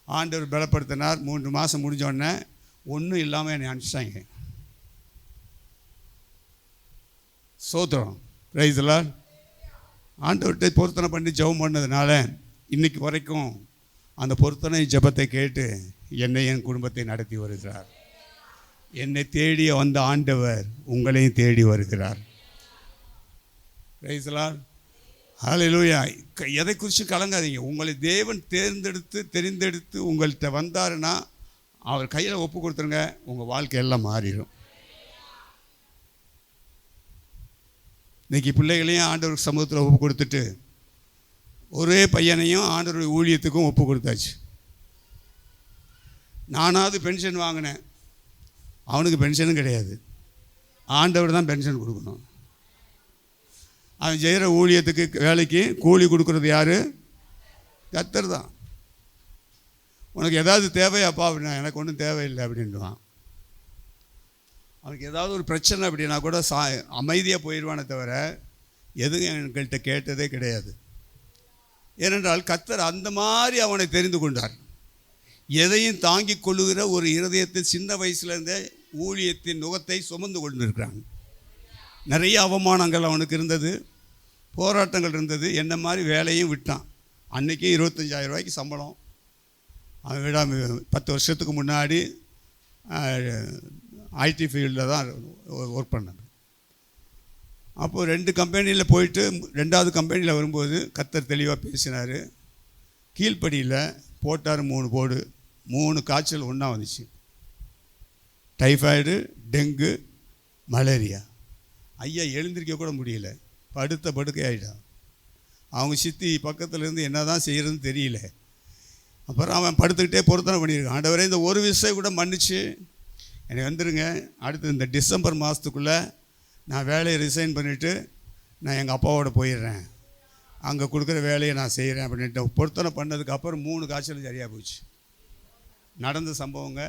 ஆண்டவர் பலப்படுத்தினார். 3 மாதம் முடிஞ்சோடனே ஒன்றும் இல்லாமல் என்னை அனுப்பிச்சிட்டாங்க. சோத்திரம், ரைஸ்லாம் ஆண்டவர்கிட்ட பொருத்தனை பண்ணி ஜெபம் பண்ணதுனால இன்றைக்கு வரைக்கும் அந்த பொருத்தனை ஜெபத்தை கேட்டு என்னை என் குடும்பத்தை நடத்தி வருகிறார். என்னை தேடி வந்த ஆண்டவர் உங்களையும் தேடி வருகிறார். ரைஸ்லாம் ஹல்லேலூயா. எதை குறித்து கலங்காதீங்க. உங்களை தேவன் தெரிந்தெடுத்து உங்கள்கிட்ட வந்தாருன்னா அவர் கையில் ஒப்பு கொடுத்துருங்க, உங்கள் வாழ்க்கையெல்லாம் மாறிடும். இன்றைக்கி பிள்ளைகளையும் ஆண்டவர் சமூகத்தில் ஒப்பு கொடுத்துட்டு ஒரே பையனையும் ஆண்டவர் ஊழியத்துக்கும் ஒப்பு கொடுத்தாச்சு. நானாவது பென்ஷன் வாங்கினேன், அவனுக்கு பென்ஷனும் கிடையாது. ஆண்டவர் தான் பென்ஷன் கொடுக்கணும். அவன் செய்கிற ஊழியத்துக்கு வேலைக்கு கூலி கொடுக்குறது யார்? கர்த்தர் தான். உனக்கு ஏதாவது தேவையாப்பா அப்படின்னா எனக்கு ஒன்றும் தேவையில்லை அப்படின்வான். அவனுக்கு ஏதாவது ஒரு பிரச்சனை அப்படின்னா கூட அமைதியாக போயிடுவானே தவிர எதுவும் எங்கள்கிட்ட கேட்டதே கிடையாது. ஏனென்றால் கர்த்தர் அந்த மாதிரி அவனை தெரிந்து கொண்டார். எதையும் தாங்கி கொள்ளுகிற ஒரு இருதயத்தை சின்ன வயசுலேருந்தே ஊழியத்தின் நுகத்தை சுமந்து கொண்டிருக்கிறாங்க. நிறைய அவமானங்கள் அவனுக்கு இருந்தது, போராட்டங்கள் இருந்தது. என்ன மாதிரி வேலையும் விட்டான். அன்றைக்கி 25,000 ரூபாய்க்கு சம்பளம். அவன் விடாமல் 10 வருஷத்துக்கு முன்னாடி ஐடி ஃபீல்டில் தான் ஒர்க் பண்ணாங்க. அப்போது 2 கம்பெனியில் போயிட்டு 2வது கம்பெனியில் வரும்போது கர்த்தர் தெளிவாக பேசினார். கீழ்ப்படியில் போட்டார் 3 போடு, 3 காய்ச்சல் ஒன்றா வந்துச்சு. Typhoid, dengue, malaria. ஐயா எழுந்திருக்க கூட முடியல, படுக்கை ஆகிட்டான். அவங்க சித்தி பக்கத்தில் இருந்து என்ன தான் செய்கிறதுன்னு தெரியல. அப்புறம் அவன் படுத்துக்கிட்டே பொருத்தனை பண்ணியிருக்கான். ஆண்டவரே இந்த ஒரு விஷயம் கூட மன்னிச்சு எனக்கு வந்துடுங்க, அடுத்து இந்த டிசம்பர் மாதத்துக்குள்ளே நான் வேலையை ரிசைன் பண்ணிவிட்டு நான் எங்கள் அப்பாவோட போயிடுறேன், அங்கே கொடுக்குற வேலையை நான் செய்கிறேன் அப்படின்ட்டு பொருத்தனை பண்ணதுக்கப்புறம் 3 காய்ச்சல் சரியாக போச்சு. நடந்த சம்பவங்க.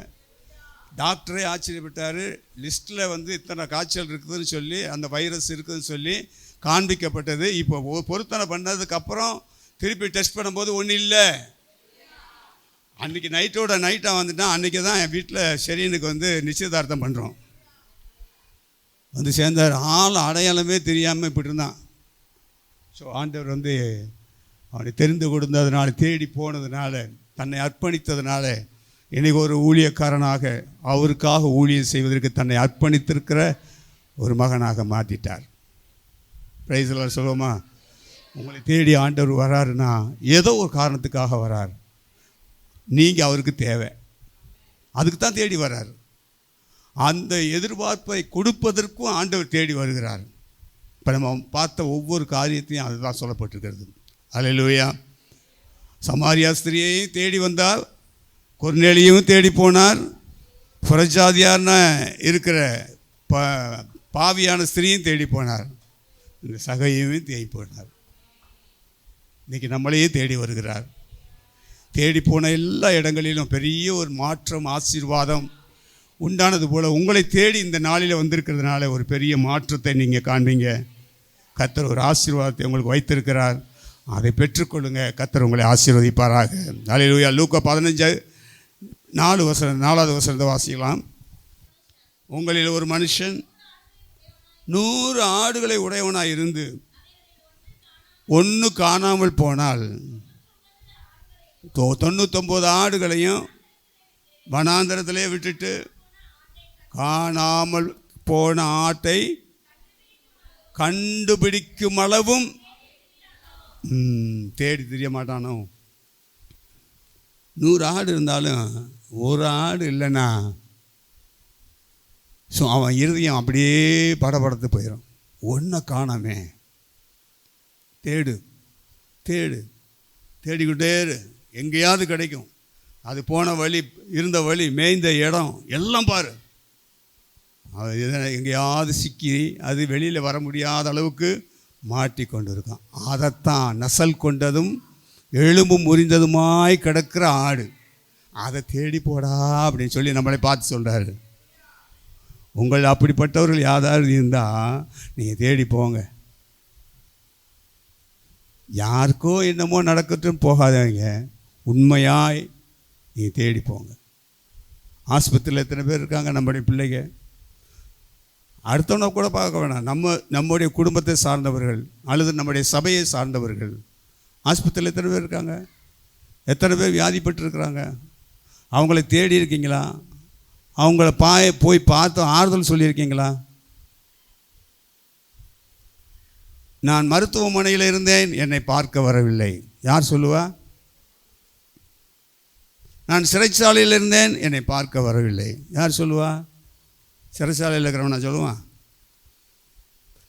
டாக்டரே ஆச்சரியப்பட்டார். லிஸ்ட்டில் வந்து இத்தனை காய்ச்சல் இருக்குதுன்னு சொல்லி, அந்த வைரஸ் இருக்குதுன்னு சொல்லி காண்பிக்கப்பட்டது. இப்போ பொருத்தனை பண்ணதுக்கப்புறம் திருப்பி டெஸ்ட் பண்ணும்போது ஒன்றும் இல்லை. அன்றைக்கி நைட்டாக வந்துட்டான். அன்றைக்கி தான் என் வீட்டில் ஷெரீனுக்கு வந்து நிச்சயதார்த்தம் பண்ணுறோம். வந்து சேர்ந்தார். ஆள் அடையாளமே தெரியாமல் இப்படி இருந்தான். ஸோ ஆண்டவர் வந்து அவனை தெரிந்து கொடுத்ததுனால, தேடி போனதுனால, தன்னை அர்ப்பணித்ததுனால இன்றைக்கி ஒரு ஊழியக்காரனாக அவருக்காக ஊழியம் செய்வதற்கு தன்னை அர்ப்பணித்திருக்கிற ஒரு மகனாக மாற்றிட்டார். பிரைஸ் எல்லாம் சொல்லுவோமா? உங்களை தேடி ஆண்டவர் வராருன்னா ஏதோ ஒரு காரணத்துக்காக வரார். நீங்கள் அவருக்கு தேவை, அதுக்கு தான் தேடி வர்றார். அந்த எதிர்பார்ப்பை கொடுப்பதற்கும் ஆண்டவர் தேடி வருகிறார். இப்போ நம்ம பார்த்த ஒவ்வொரு காரியத்தையும் அதுதான் சொல்லப்பட்டிருக்கிறது. அல்லேலூயா. சமாரியா ஸ்திரியையும் தேடி வந்தார், கொர்நேலியும் தேடி போனார், புறஜாதியான இருக்கிற பாவியான ஸ்திரியும் தேடி போனார், இந்த சகையையும் தேடி போனார். இன்றைக்கி நம்மளையும் தேடி வருகிறார். தேடி போன எல்லா இடங்களிலும் பெரிய ஒரு மாற்றம், ஆசீர்வாதம் உண்டானது போல் உங்களை தேடி இந்த நாளில் வந்திருக்கிறதுனால ஒரு பெரிய மாற்றத்தை நீங்கள் காண்பீங்க. கர்த்தர் ஒரு ஆசீர்வாதத்தை உங்களுக்கு வைத்திருக்கிறார். அதை பெற்றுக்கொள்ளுங்க. கர்த்தர் உங்களை ஆசீர்வதிப்பாராக. அல்லேலூயா. லூக்கா 15:4 வசனத்தை வாசிக்கலாம். உங்களில் ஒரு மனுஷன் 100 ஆடுகளை உடையவனாய் இருந்து ஒன்று காணாமல் போனால் 99 ஆடுகளையும் வனாந்தரத்திலே விட்டுட்டு காணாமல் போன ஆட்டை கண்டுபிடிக்கும் அளவும் தேடி தெரிய மாட்டானோ. 100 ஆடு இருந்தாலும் ஒரு ஆடு இல்லைன்னா அவன் இருதயம் அப்படியே படபடத்து போயிடும். ஒன்றை காணாமே, தேடு தேடு தேடிக்கிட்டே இரு, எங்கேயாவது கிடைக்கும். அது போன வழி, இருந்த வழி, மேய்ந்த இடம் எல்லாம் பாரு. அது எங்கேயாவது சிக்கி அது வெளியில் வர முடியாத அளவுக்கு மாட்டி கொண்டு இருக்கான். அதைத்தான் நசல் கொண்டதும் எலும்பும் முறிந்ததுமாய் கிடக்கிற ஆடு, அதை தேடி போடா அப்படின்னு சொல்லி நம்மளை பார்த்து சொல்கிறாரு. உங்கள் அப்படிப்பட்டவர்கள் யாராவது இருந்தால் நீங்கள் தேடி போங்க. யாருக்கோ என்னமோ நடக்கட்டும் போகாதவங்க, உண்மையாய் நீங்கள் தேடி போங்க. ஆஸ்பத்திரியில் எத்தனை பேர் இருக்காங்க நம்முடைய பிள்ளைங்க. அடுத்தவனை கூட பார்க்க வேணாம், நம்முடைய குடும்பத்தை சார்ந்தவர்கள் அல்லது நம்முடைய சபையை சார்ந்தவர்கள் ஆஸ்பத்திரியில் எத்தனை பேர் இருக்காங்க, எத்தனை பேர் வியாதிப்பட்டிருக்கிறாங்க. அவங்கள தேடி இருக்கீங்களா? அவங்கள போய் பார்த்து ஆறுதல் சொல்லியிருக்கீங்களா? நான் மருத்துவமனையில் இருந்தேன், என்னை பார்க்க வரவில்லை, யார் சொல்லுவா? நான் சிறைச்சாலையில் இருந்தேன், என்னை பார்க்க வரவில்லை, யார் சொல்லுவா? சிறைச்சாலையில் இருக்கிறவன் நான் சொல்லுவான்.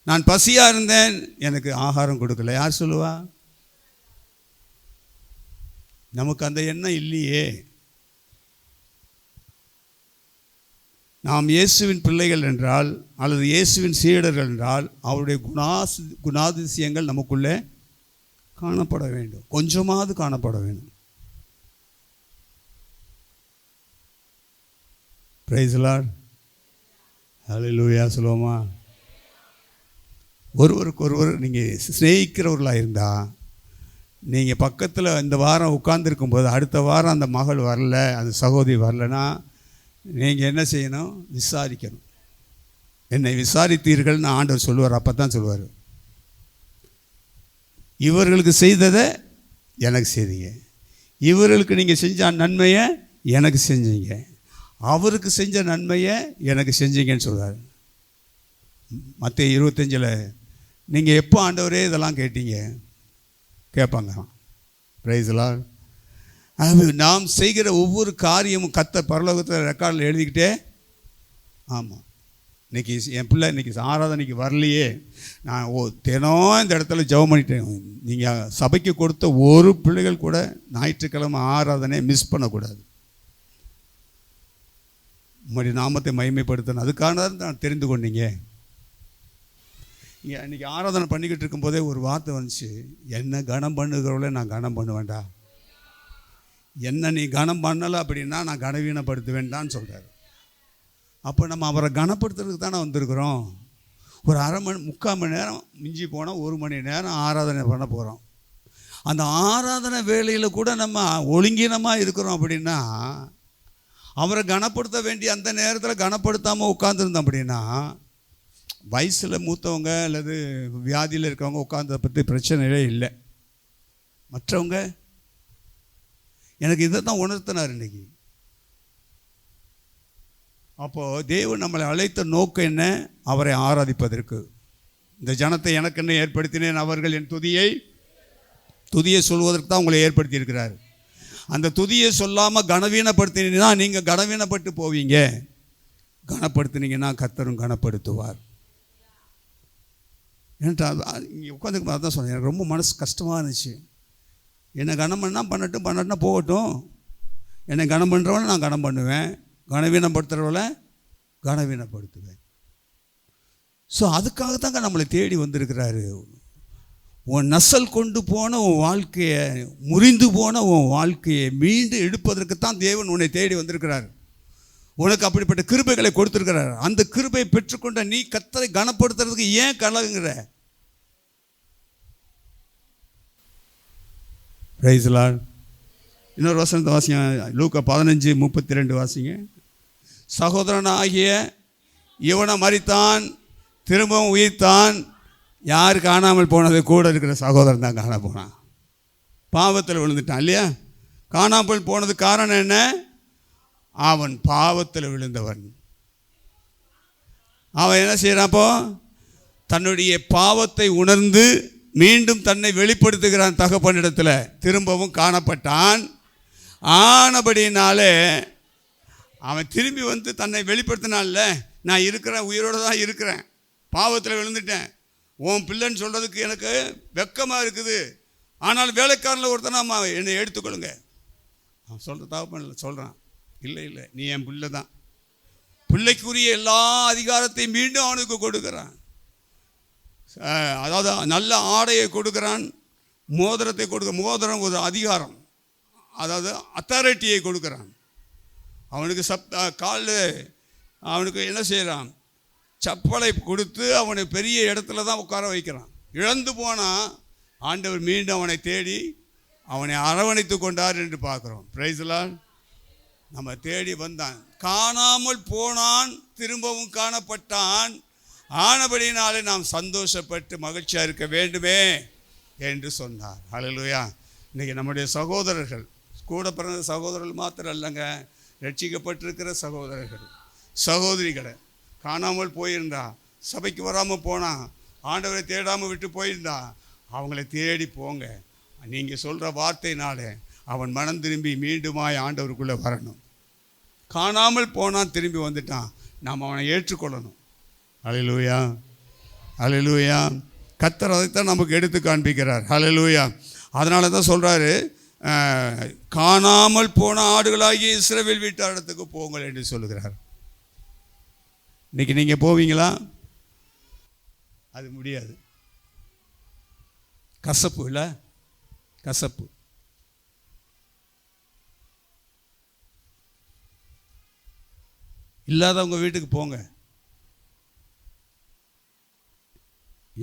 நான் பசியாக இருந்தேன், எனக்கு ஆகாரம் கொடுக்கல, யார் சொல்லுவா? நமக்கு அந்த எண்ணம் இல்லையே. நாம் இயேசுவின் பிள்ளைகள் என்றால் அல்லது இயேசுவின் சீடர்கள் என்றால் அவருடைய குணாதிசயங்கள் நமக்குள்ளே காணப்பட வேண்டும், கொஞ்சமாவது காணப்பட வேண்டும். Price the Lord. ஹல்லேலூயா சொல்லுவோமா? ஒருவருக்கொருவர் நீங்கள் சிநேகிக்கிறவர்களாக இருந்தால், நீங்கள் பக்கத்தில் இந்த வாரம் உட்கார்ந்துருக்கும்போது அடுத்த வாரம் அந்த மகள் வரல, அந்த சகோதரி வரலன்னா நீங்கள் என்ன செய்யணும்? விசாரிக்கணும். என்னை விசாரித்தீர்கள்னு ஆண்டவர் சொல்லுவார். அப்போ தான் சொல்லுவார், இவர்களுக்கு செய்ததை எனக்கு செய்தீங்க, இவர்களுக்கு நீங்கள் செஞ்ச நன்மையை எனக்கு செஞ்சீங்க, அவருக்கு செஞ்ச நன்மையை எனக்கு செஞ்சீங்கன்னு சொல்கிறார். மத்தேயு 25 நீங்கள் எப்போ ஆண்டவரே இதெல்லாம் கேட்டீங்க கேட்பாங்க. Price the Lord. நாம் செய்கிற ஒவ்வொரு காரியமும் கர்த்தர் பரலோகத்தில் ரெக்கார்டில் எழுதிக்கிட்டே. ஆமாம், இன்றைக்கி என் பிள்ளை இன்றைக்கி ஆராதனைக்கு வரலையே, நான் தினம் இந்த இடத்துல ஜெபம் பண்ணிட்டேன். நீங்கள் சபைக்கு கொடுத்த ஒரு பிள்ளைகள் கூட ஞாயிற்றுக்கிழமை ஆராதனை மிஸ் பண்ணக்கூடாது. உங்களுடைய நாமத்தை மகிமைப்படுத்தணும், அதுக்காக தான் நான் தெரிந்து கொண்டீங்க. இங்கே இன்றைக்கி ஆராதனை பண்ணிக்கிட்டு இருக்கும்போதே ஒரு வார்த்தை வந்துச்சு, என்ன கனம் பண்ணுகிறவளை நான் கனம் பண்ணுவேன்டா, என்ன நீ கனம் பண்ணலை அப்படின்னா நான் கனவீனப்படுத்துவேன்டான்னு சொல்கிறார். அப்போ நம்ம அவரை கனப்படுத்துறதுக்கு தானே வந்திருக்கிறோம். ஒரு முக்கால் மணி நேரம் மிஞ்சி போனால் 1 மணி நேரம் ஆராதனை பண்ண போகிறோம். அந்த ஆராதனை வேளையில் கூட நம்ம ஒழுங்கீனமாக இருக்கிறோம் அப்படின்னா, அவரை கனப்படுத்த வேண்டிய அந்த நேரத்தில் கனப்படுத்தாமல் உட்காந்துருந்தோம் அப்படின்னா, வயசில் மூத்தவங்க அல்லது வியாதியில் இருக்கவங்க உட்கார்ந்ததை பற்றி பிரச்சனையே இல்லை. மற்றவங்க எனக்கு இதை தான் உணர்த்தினார் இன்றைக்கி. அப்போது தேவன் நம்மளை அழைத்த நோக்கம் என்ன? அவரை ஆராதிப்பதற்கு. இந்த ஜனத்தை எனக்கு என்ன ஏற்படுத்தினேன், அவர்கள் என் துதியை சொல்வதற்கு தான் உங்களை ஏற்படுத்தி இருக்கிறார். அந்த துதியை சொல்லாமல் கனவீனப்படுத்தினீங்கன்னா நீங்கள் கனவீனப்பட்டு போவீங்க. கனப்படுத்தினீங்கன்னா கர்த்தரும் கனப்படுத்துவார். ஏன்ட்டா இங்கே உட்காந்துக்கு அதான் சொன்னேன், எனக்கு ரொம்ப மனசு கஷ்டமாக இருந்துச்சு. என்னை கனம் பண்ணால் பண்ணட்டும்னா போகட்டும், என்னை கனம் பண்ணுறவனை நான் கனம் பண்ணுவேன், கனவீனப்படுத்துகிறவளை கனவீனப்படுத்துவேன். ஸோ அதுக்காக தாங்க நம்மளை தேடி வந்திருக்கிறாரு. உன் நசல் கொண்டு போன உன் வாழ்க்கையை, முறிந்து போன உன் வாழ்க்கையை மீண்டு எடுப்பதற்குத்தான் தேவன் உன்னை தேடி வந்திருக்கிறார். உனக்கு அப்படிப்பட்ட கிருபைகளை கொடுத்துருக்கிறார். அந்த கிருபையை பெற்றுக்கொண்ட நீ கர்த்தரை கனப்படுத்துறதுக்கு ஏன் கலங்குற? Price the Lord. இன்னொரு வசனத்தை வாசிங்க, லூக்கா 15:32 வாசிங்க. சகோதரனாகிய இவனை மரித்தான், திரும்பவும் உயிர்த்தான். யார் காணாமல் போனது? கூட இருக்கிற சகோதரன் தான் காண போனான். பாவத்தில் விழுந்துட்டான் இல்லையா? காணாமல் போனது காரணம் என்ன? அவன் பாவத்தில் விழுந்தவன். அவன் என்ன செய்கிறாப்போ? தன்னுடைய பாவத்தை உணர்ந்து மீண்டும் தன்னை வெளிப்படுத்துகிறான் தகப்பனிடத்தில். திரும்பவும் காணப்பட்டான். ஆனபடினாலே அவன் திரும்பி வந்து தன்னை வெளிப்படுத்தினான்ல, நான் இருக்கிறேன், உயிரோடு தான் இருக்கிறேன், பாவத்தில் விழுந்துட்டேன், உன் பிள்ளைன்னு சொல்கிறதுக்கு எனக்கு வெக்கமாக இருக்குது, ஆனால் வேலைக்காரனில் ஒருத்தனா என்னை எடுத்துக்கொள்ளுங்க. அவன் சொல்கிற தகப்பனில் சொல்கிறான், இல்லை நீ என் பிள்ளை தான். பிள்ளைக்குரிய எல்லா அதிகாரத்தையும் மீண்டும் அவனுக்கு கொடுக்குறான். அதாவது நல்ல ஆடையை கொடுக்குறான், மோதிரத்தை மோதிரம் ஒரு அதிகாரம், அதாவது அத்தாரிட்டியை கொடுக்குறான். அவனுக்கு காலில் அவனுக்கு என்ன செய்கிறான்? சப்பலை கொடுத்து அவனை பெரிய இடத்துல தான் உட்கார வைக்கிறான். இழந்து போனால் ஆண்டவர் மீண்டும் அவனை தேடி அவனை அரவணைத்து கொண்டார் என்று பார்க்குறோம். Price the Lord. நம்ம தேடி வந்தான், காணாமல் போனான், திரும்பவும் காணப்பட்டான். ஆனபடினாலே நாம் சந்தோஷப்பட்டு மகிழ்ச்சியாக இருக்க வேண்டுமே என்று சொன்னார். ஹல்லேலூயா. இன்றைக்கி நம்முடைய சகோதரர்கள், கூட பிறந்த சகோதரர்கள் மாத்திரம் இல்லைங்க, ரட்சிக்கப்பட்டிருக்கிற சகோதரர்கள் சகோதரிகளை காணாமல் போயிருந்தா, சபைக்கு வராமல் போனா, ஆண்டவரை தேடாமல் விட்டு போயிருந்தா, அவங்கள தேடி போங்க. நீங்கள் சொல்கிற வார்த்தையினாலே அவன் மனம் திரும்பி மீண்டுமாய் ஆண்டவருக்குள்ளே வரணும். காணாமல் போனான், திரும்பி வந்துட்டான், நாம் அவனை ஏற்றுக்கொள்ளணும். ஹல்லேலூயா, ஹல்லேலூயா. கர்த்தர் அதைத்தான் நமக்கு எடுத்து காண்பிக்கிறார். ஹல்லேலூயா. அதனால தான் சொல்கிறாரு, காணாமல் போன ஆடுகளாகி இஸ்ரவேல் வீட்டாரிடத்துக்கு போங்கள் என்று சொல்லுகிறார். இன்னைக்கு நீங்கள் போவீங்களா? அது முடியாது. கசப்பு இல்லை, கசப்பு. இல்லாதவங்க வீட்டுக்கு போங்க.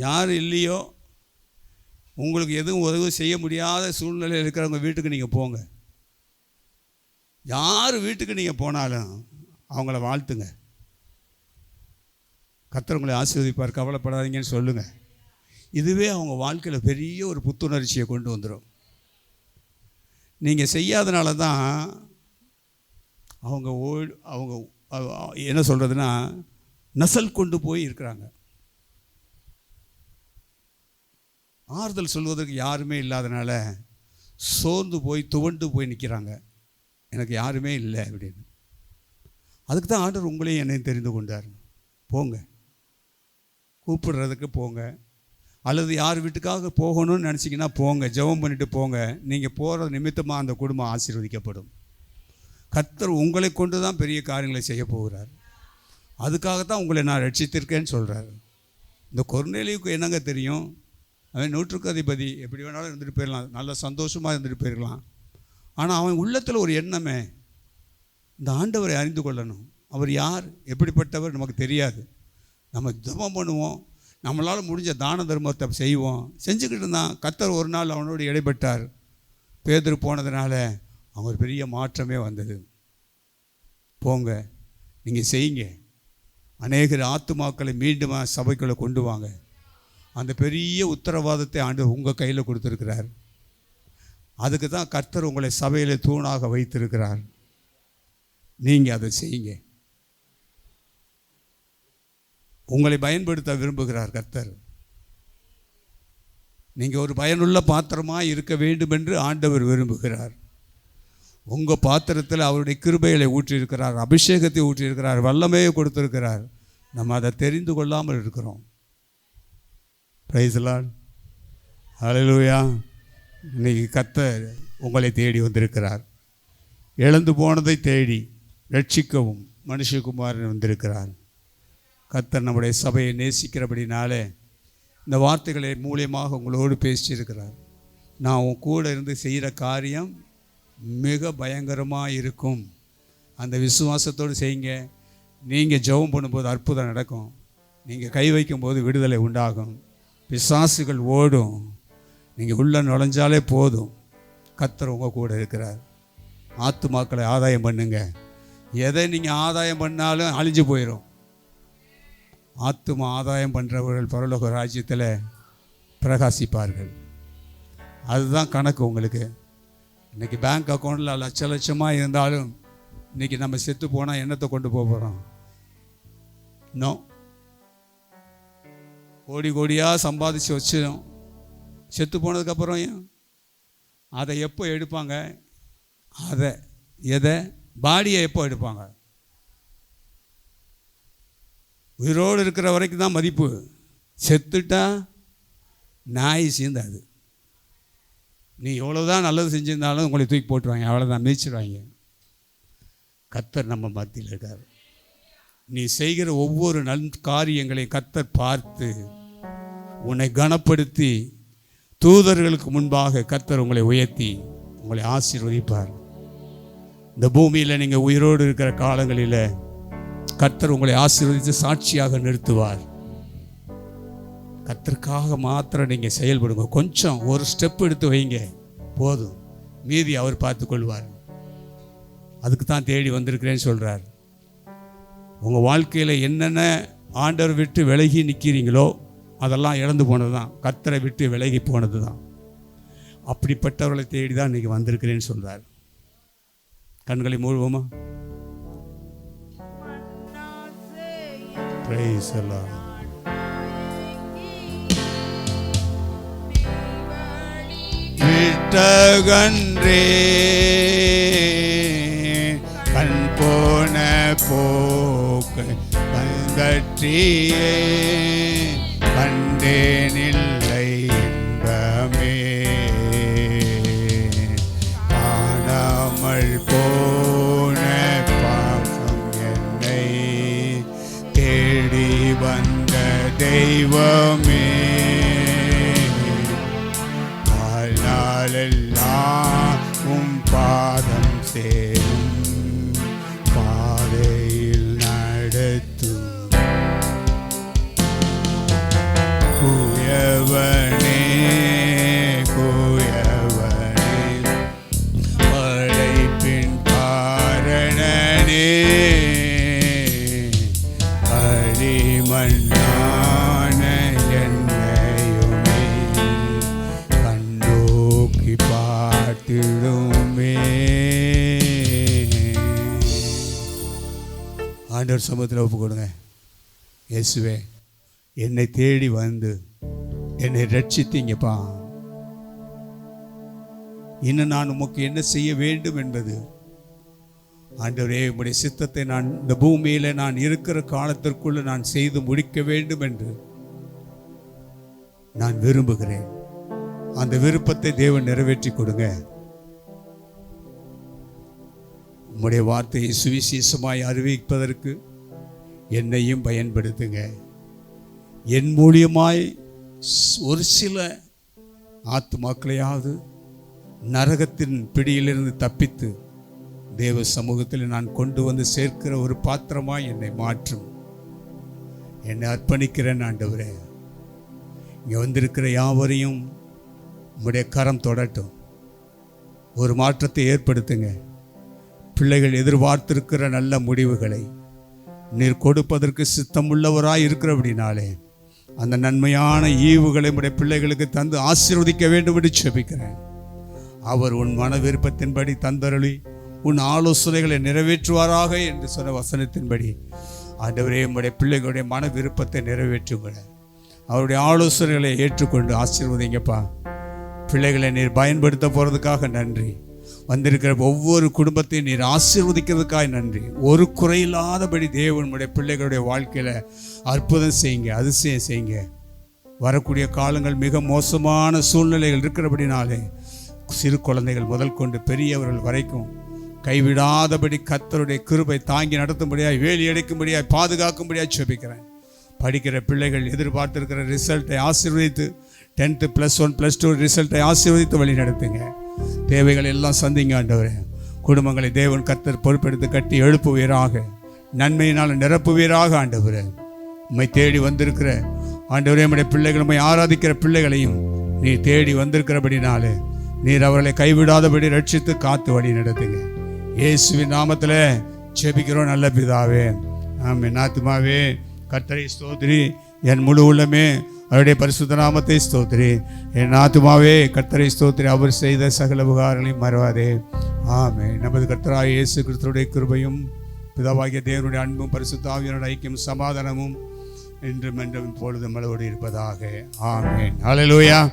யார் இல்லையோ, உங்களுக்கு எதுவும் உதவி செய்ய முடியாத சூழ்நிலையில் இருக்கிறவங்க வீட்டுக்கு நீங்கள் போங்க. யார் வீட்டுக்கு நீங்கள் போனாலும் அவங்கள வாழ்த்துங்க. கர்த்தர் உங்களை ஆசீர்வதிப்பார், கவலைப்படாதீங்கன்னு சொல்லுங்கள். இதுவே அவங்க வாழ்க்கையில் பெரிய ஒரு புத்துணர்ச்சியை கொண்டு வந்துடும். நீங்கள் செய்யாதனால தான் அவங்க என்ன சொல்கிறதுனா நசல் கொண்டு போய் இருக்கிறாங்க. ஆறுதல் சொல்வதற்கு யாருமே இல்லாதனால சோர்ந்து போய் துவண்டு போய் நிற்கிறாங்க. எனக்கு யாருமே இல்லை அப்படின்னு. அதுக்கு தான் ஆண்டவர் உங்களையும் என்னையும் தெரிந்து கொண்டார். போங்க, கூப்பிடுறதுக்கு போங்க. அல்லது யார் வீட்டுக்காக போகணும்னு நினச்சிங்கன்னா போங்க, ஜெபம் பண்ணிட்டு போங்க. நீங்கள் போகிற நிமித்தமாக அந்த குடும்பம் ஆசீர்வதிக்கப்படும். கர்த்தர் உங்களை கொண்டு தான் பெரிய காரியங்களை செய்ய போகிறார். அதுக்காகத்தான் உங்களை நான் ரட்சித்திருக்கேன்னு சொல்கிறார். இந்த கொர்நேலியுக்கு என்னங்க தெரியும்? அவன் 100க்கு அதிபதி, எப்படி வேணாலும் இருந்துட்டு போயிடலாம், நல்ல சந்தோஷமாக இருந்துட்டு போயிடலாம். ஆனால் அவன் உள்ளத்தில் ஒரு எண்ணமே, இந்த ஆண்டவரை அறிந்து கொள்ளணும். அவர் யார், எப்படிப்பட்டவர் நமக்கு தெரியாது. நம்ம ஜெபம் பண்ணுவோம், நம்மளால் முடிஞ்ச தான தர்மத்தை செய்வோம், செஞ்சுக்கிட்டு இருந்தான். கர்த்தர் ஒரு நாள் அவனோடு இடைப்பட்டார். பேதுரு போனதுனால அவங்க ஒரு பெரிய மாற்றமே வந்தது. போங்க, நீங்கள் செய்யுங்க. அநேகர் ஆத்துமாக்களை மீண்டும் சபைக்குள்ளே கொண்டு வாங்க. அந்த பெரிய உத்தரவாதத்தை ஆண்டவர் உங்கள் கையில் கொடுத்துருக்கிறார். அதுக்கு தான் கர்த்தர் உங்களை சபையில் தூணாக வைத்திருக்கிறார். நீங்கள் அதை செய்யுங்க. உங்களை பயன்படுத்த விரும்புகிறார் கர்த்தர். நீங்கள் ஒரு பயனுள்ள பாத்திரமாக இருக்க வேண்டும் என்று ஆண்டவர் விரும்புகிறார். உங்கள் பாத்திரத்தில் அவருடைய கிருபைகளை ஊற்றியிருக்கிறார், அபிஷேகத்தை ஊற்றியிருக்கிறார், வல்லமையை கொடுத்திருக்கிறார். நம்ம அதை தெரிந்து கொள்ளாமல் இருக்கிறோம். Praise the Lord. ஹல்லேலூயா. இன்னைக்கு கர்த்தர் உங்களை தேடி வந்திருக்கிறார். இழந்து போனதை தேடி ரட்சிக்கவும் மனுஷகுமாரன் வந்திருக்கிறார். கர்த்தர் நம்முடைய சபையை நேசிக்கிறபடினாலே இந்த வார்த்தைகளை மூலியமாக உங்களோடு பேசியிருக்கிறார். நான் உன் கூட இருந்து செய்கிற காரியம் மிக பயங்கரமாக இருக்கும். அந்த விசுவாசத்தோடு செய்யுங்க. நீங்கள் ஜெபம் பண்ணும்போது அற்புதம் நடக்கும். நீங்கள் கை வைக்கும்போது விடுதலை உண்டாகும். பிசாசுகள் ஓடும். நீங்கள் உள்ளே நுழைஞ்சாலே போதும். கர்த்தர் உங்கள் கூட இருக்கிறார். ஆத்துமாக்களை ஆதாயம் பண்ணுங்க. எதை நீங்கள் ஆதாயம் பண்ணாலும் அழிஞ்சு போயிடும். ஆத்துமா ஆதாயம் பண்ணுறவர்கள் பரலோக ராஜ்யத்தில் பிரகாசிப்பார்கள். அதுதான் கணக்கு உங்களுக்கு. இன்றைக்கி பேங்க் அக்கௌண்ட்டில் லட்ச லட்சமாக இருந்தாலும் இன்றைக்கி நம்ம செத்து போனால் என்னத்தை கொண்டு போக போகிறோம்? இன்னும் கோடி கோடியாக சம்பாதிச்சு வச்சிடும். செத்து போனதுக்கப்புறம் அதை எப்போ எடுப்பாங்க? எதை பாடியை எப்போ எடுப்பாங்க? உயிரோடு இருக்கிற வரைக்கும் தான் மதிப்பு. செத்துட்டா நாய் சீந்தாது. நீ எவ்வளோதான் நல்லது செஞ்சிருந்தாலும் உங்களை தூக்கி போட்டுருவாங்க, அவ்வளோதான், மிதிச்சிடுவாங்க. கர்த்தர் நம்ம மத்தியில் இருக்கார். நீ செய்கிற ஒவ்வொரு காரியங்களையும் கர்த்தர் பார்த்து உன்னை கனப்படுத்தி தூதர்களுக்கு முன்பாக கர்த்தர் உங்களை உயர்த்தி உங்களை ஆசீர்வதிப்பார். இந்த பூமியில் நீங்கள் உயிரோடு இருக்கிற காலங்களில் கர்த்தர் உங்களை ஆசீர்வதித்து சாட்சியாக நிறுத்துவார். கர்த்தருக்காக மாத்திரம் நீங்கள் செயல்படுங்க. கொஞ்சம் ஒரு ஸ்டெப் எடுத்து வைங்க, போதும். மீதி அவர் பார்த்து கொள்வார். அதுக்கு தான் தேடி வந்திருக்கிறேன்னு சொல்கிறார். உங்கள் வாழ்க்கையில் என்னென்ன ஆண்டவர் விட்டு விலகி நிற்கிறீங்களோ அதெல்லாம் இழந்து போனது தான். கர்த்தரை விட்டு விலகி போனது தான். அப்படிப்பட்டவர்களை தேடி தான் இன்றைக்கி வந்திருக்கிறேன்னு சொல்கிறார். கண்களை மூடுவோமா? Praise the Lord. விட்டகன்றே கண் போன போக்கு கண்டற்றியே கண்டேனில்லை இன்பமே காணாமல் போன பாசம் என்னை தேடி வந்த தெய்வமே வாழ்நாளெல்லாம் உம் பாதம் சேரும் பாதையில் நடத்தும் குயவனே குயவனே படைப்பின் காரணனே களிமண்ணான என்னையுமே கண்ணோக்கி பார்த்திடுமே. ஆண்டவர் சமூகத்தில் ஒப்பு கொடுங்க. இயேசுவே, என்னை தேடி வந்து என்னை ரட்சித்தீங்கப்பா. இன்னும் நான் உமக்கு என்ன செய்ய வேண்டும் என்பது ஆண்டவரே, உம்முடைய சித்தத்தை நான் இந்த பூமியில் நான் இருக்கிற காலத்திற்குள்ள நான் செய்து முடிக்க வேண்டும் என்று நான் விரும்புகிறேன். அந்த விருப்பத்தை தேவன் நிறைவேற்றி கொடுங்க. உம்முடைய வார்த்தையை சுவிசேஷமாய் அறிவிப்பதற்கு என்னையும் பயன்படுத்துங்க. என் மூலியமாய் ஒரு சில ஆத்துமாக்களையாவது நரகத்தின் பிடியிலிருந்து தப்பித்து தேவ சமூகத்தில் நான் கொண்டு வந்து சேர்க்கிற ஒரு பாத்திரமாய் என்னை மாற்றும். என்னை அர்ப்பணிக்கிறேன் ஆண்டவரே. இங்கே வந்திருக்கிற யாவரையும் உம்முடைய கரம் தொடட்டும். ஒரு மாற்றத்தை ஏற்படுத்துங்க. பிள்ளைகள் எதிர்பார்த்திருக்கிற நல்ல முடிவுகளை நீர் கொடுப்பதற்கு சித்தமுள்ளவராய் இருக்கிறபடினாலே அந்த நன்மையான ஈவுகளை உடைய பிள்ளைகளுக்கு தந்து ஆசீர்வதிக்க வேண்டும் என்று ஜெபிக்கிறேன். அவர் உன் மன விருப்பத்தின்படி தந்தருளி உன் ஆலோசனைகளை நிறைவேற்றுவாராக என்று சொன்ன வசனத்தின்படி ஆண்டவரே, உம்முடைய பிள்ளைகளுடைய மன விருப்பத்தை நிறைவேற்றுங்க. அவருடைய ஆலோசனைகளை ஏற்றுக்கொண்டு ஆசீர்வதிங்கப்பா. பிள்ளைகளை நீர் பயன்படுத்த போகிறதுக்காக நன்றி. வந்திருக்கிற ஒவ்வொரு குடும்பத்தையும் நீர் ஆசீர்வதிக்கிறதுக்காக நன்றி. ஒரு குறையில்லாதபடி தேவனுடைய பிள்ளைகளுடைய வாழ்க்கையில் அற்புதம் செய்யுங்க, அதிசயம் செய்யுங்க. வரக்கூடிய காலங்கள் மிக மோசமான சூழ்நிலைகள் இருக்கிறபடினாலே சிறு குழந்தைகள் முதல் கொண்டு பெரியவர்கள் வரைக்கும் கைவிடாதபடி கர்த்தருடைய கிருபை தாங்கி நடத்தும்படியாய், வேலி அடைக்கும்படியாய், பாதுகாக்கும்படியாய் ஜெபிக்கிறேன். படிக்கிற பிள்ளைகள் எதிர்பார்த்திருக்கிற ரிசல்ட்டை ஆசீர்வதித்து 10th +1 +2 ரிசல்ட்டை ஆசீர்வதித்து வழி நடத்துங்க. தேவைகள் எல்லாம் சந்திங்க ஆண்டவரே. குடும்பங்களை தேவன் கர்த்தர் பொறுப்பெடுத்து கட்டி எழுப்புவீராக, நன்மையினால் நிரப்புவீராக. ஆண்டவரே, உம்மை தேடி வந்திருக்கிற ஆண்டவரே, நம்முடைய பிள்ளைகள், உம்மை ஆராதிக்கிற பிள்ளைகளையும் நீ தேடி வந்திருக்கிறபடினாலே நீர் அவர்களை கைவிடாதபடி ரட்சித்து காத்து வழி நடத்துங்க. இயேசுவின் நாமத்தில் ஜெபிக்கிறோம் நல்ல பிதாவே. ஆமென். ஆத்துமாவே கர்த்தரை ஸ்தோத்திரி, என் முழு உள்ளமே அவருடைய பரிசுத்த நாமத்தை ஸ்தோத்திரி. என் ஆத்துமாவே கர்த்தரை ஸ்தோத்திரி, அவர் செய்த சகல உபகாரங்களையும் மறவாதே. ஆமென். நமது கர்த்தராகிய இயேசு கிறிஸ்துவுடைய கிருபையும் பிதாவாகிய தேவனுடைய அன்பும் பரிசுத்த ஆவியானவருடைய ஐக்கியம் சமாதானமும் என்றும் என்றும் இப்பொழுதும் நம்மளோடு இருப்பதாக. ஆமென். ஹல்லேலூயா.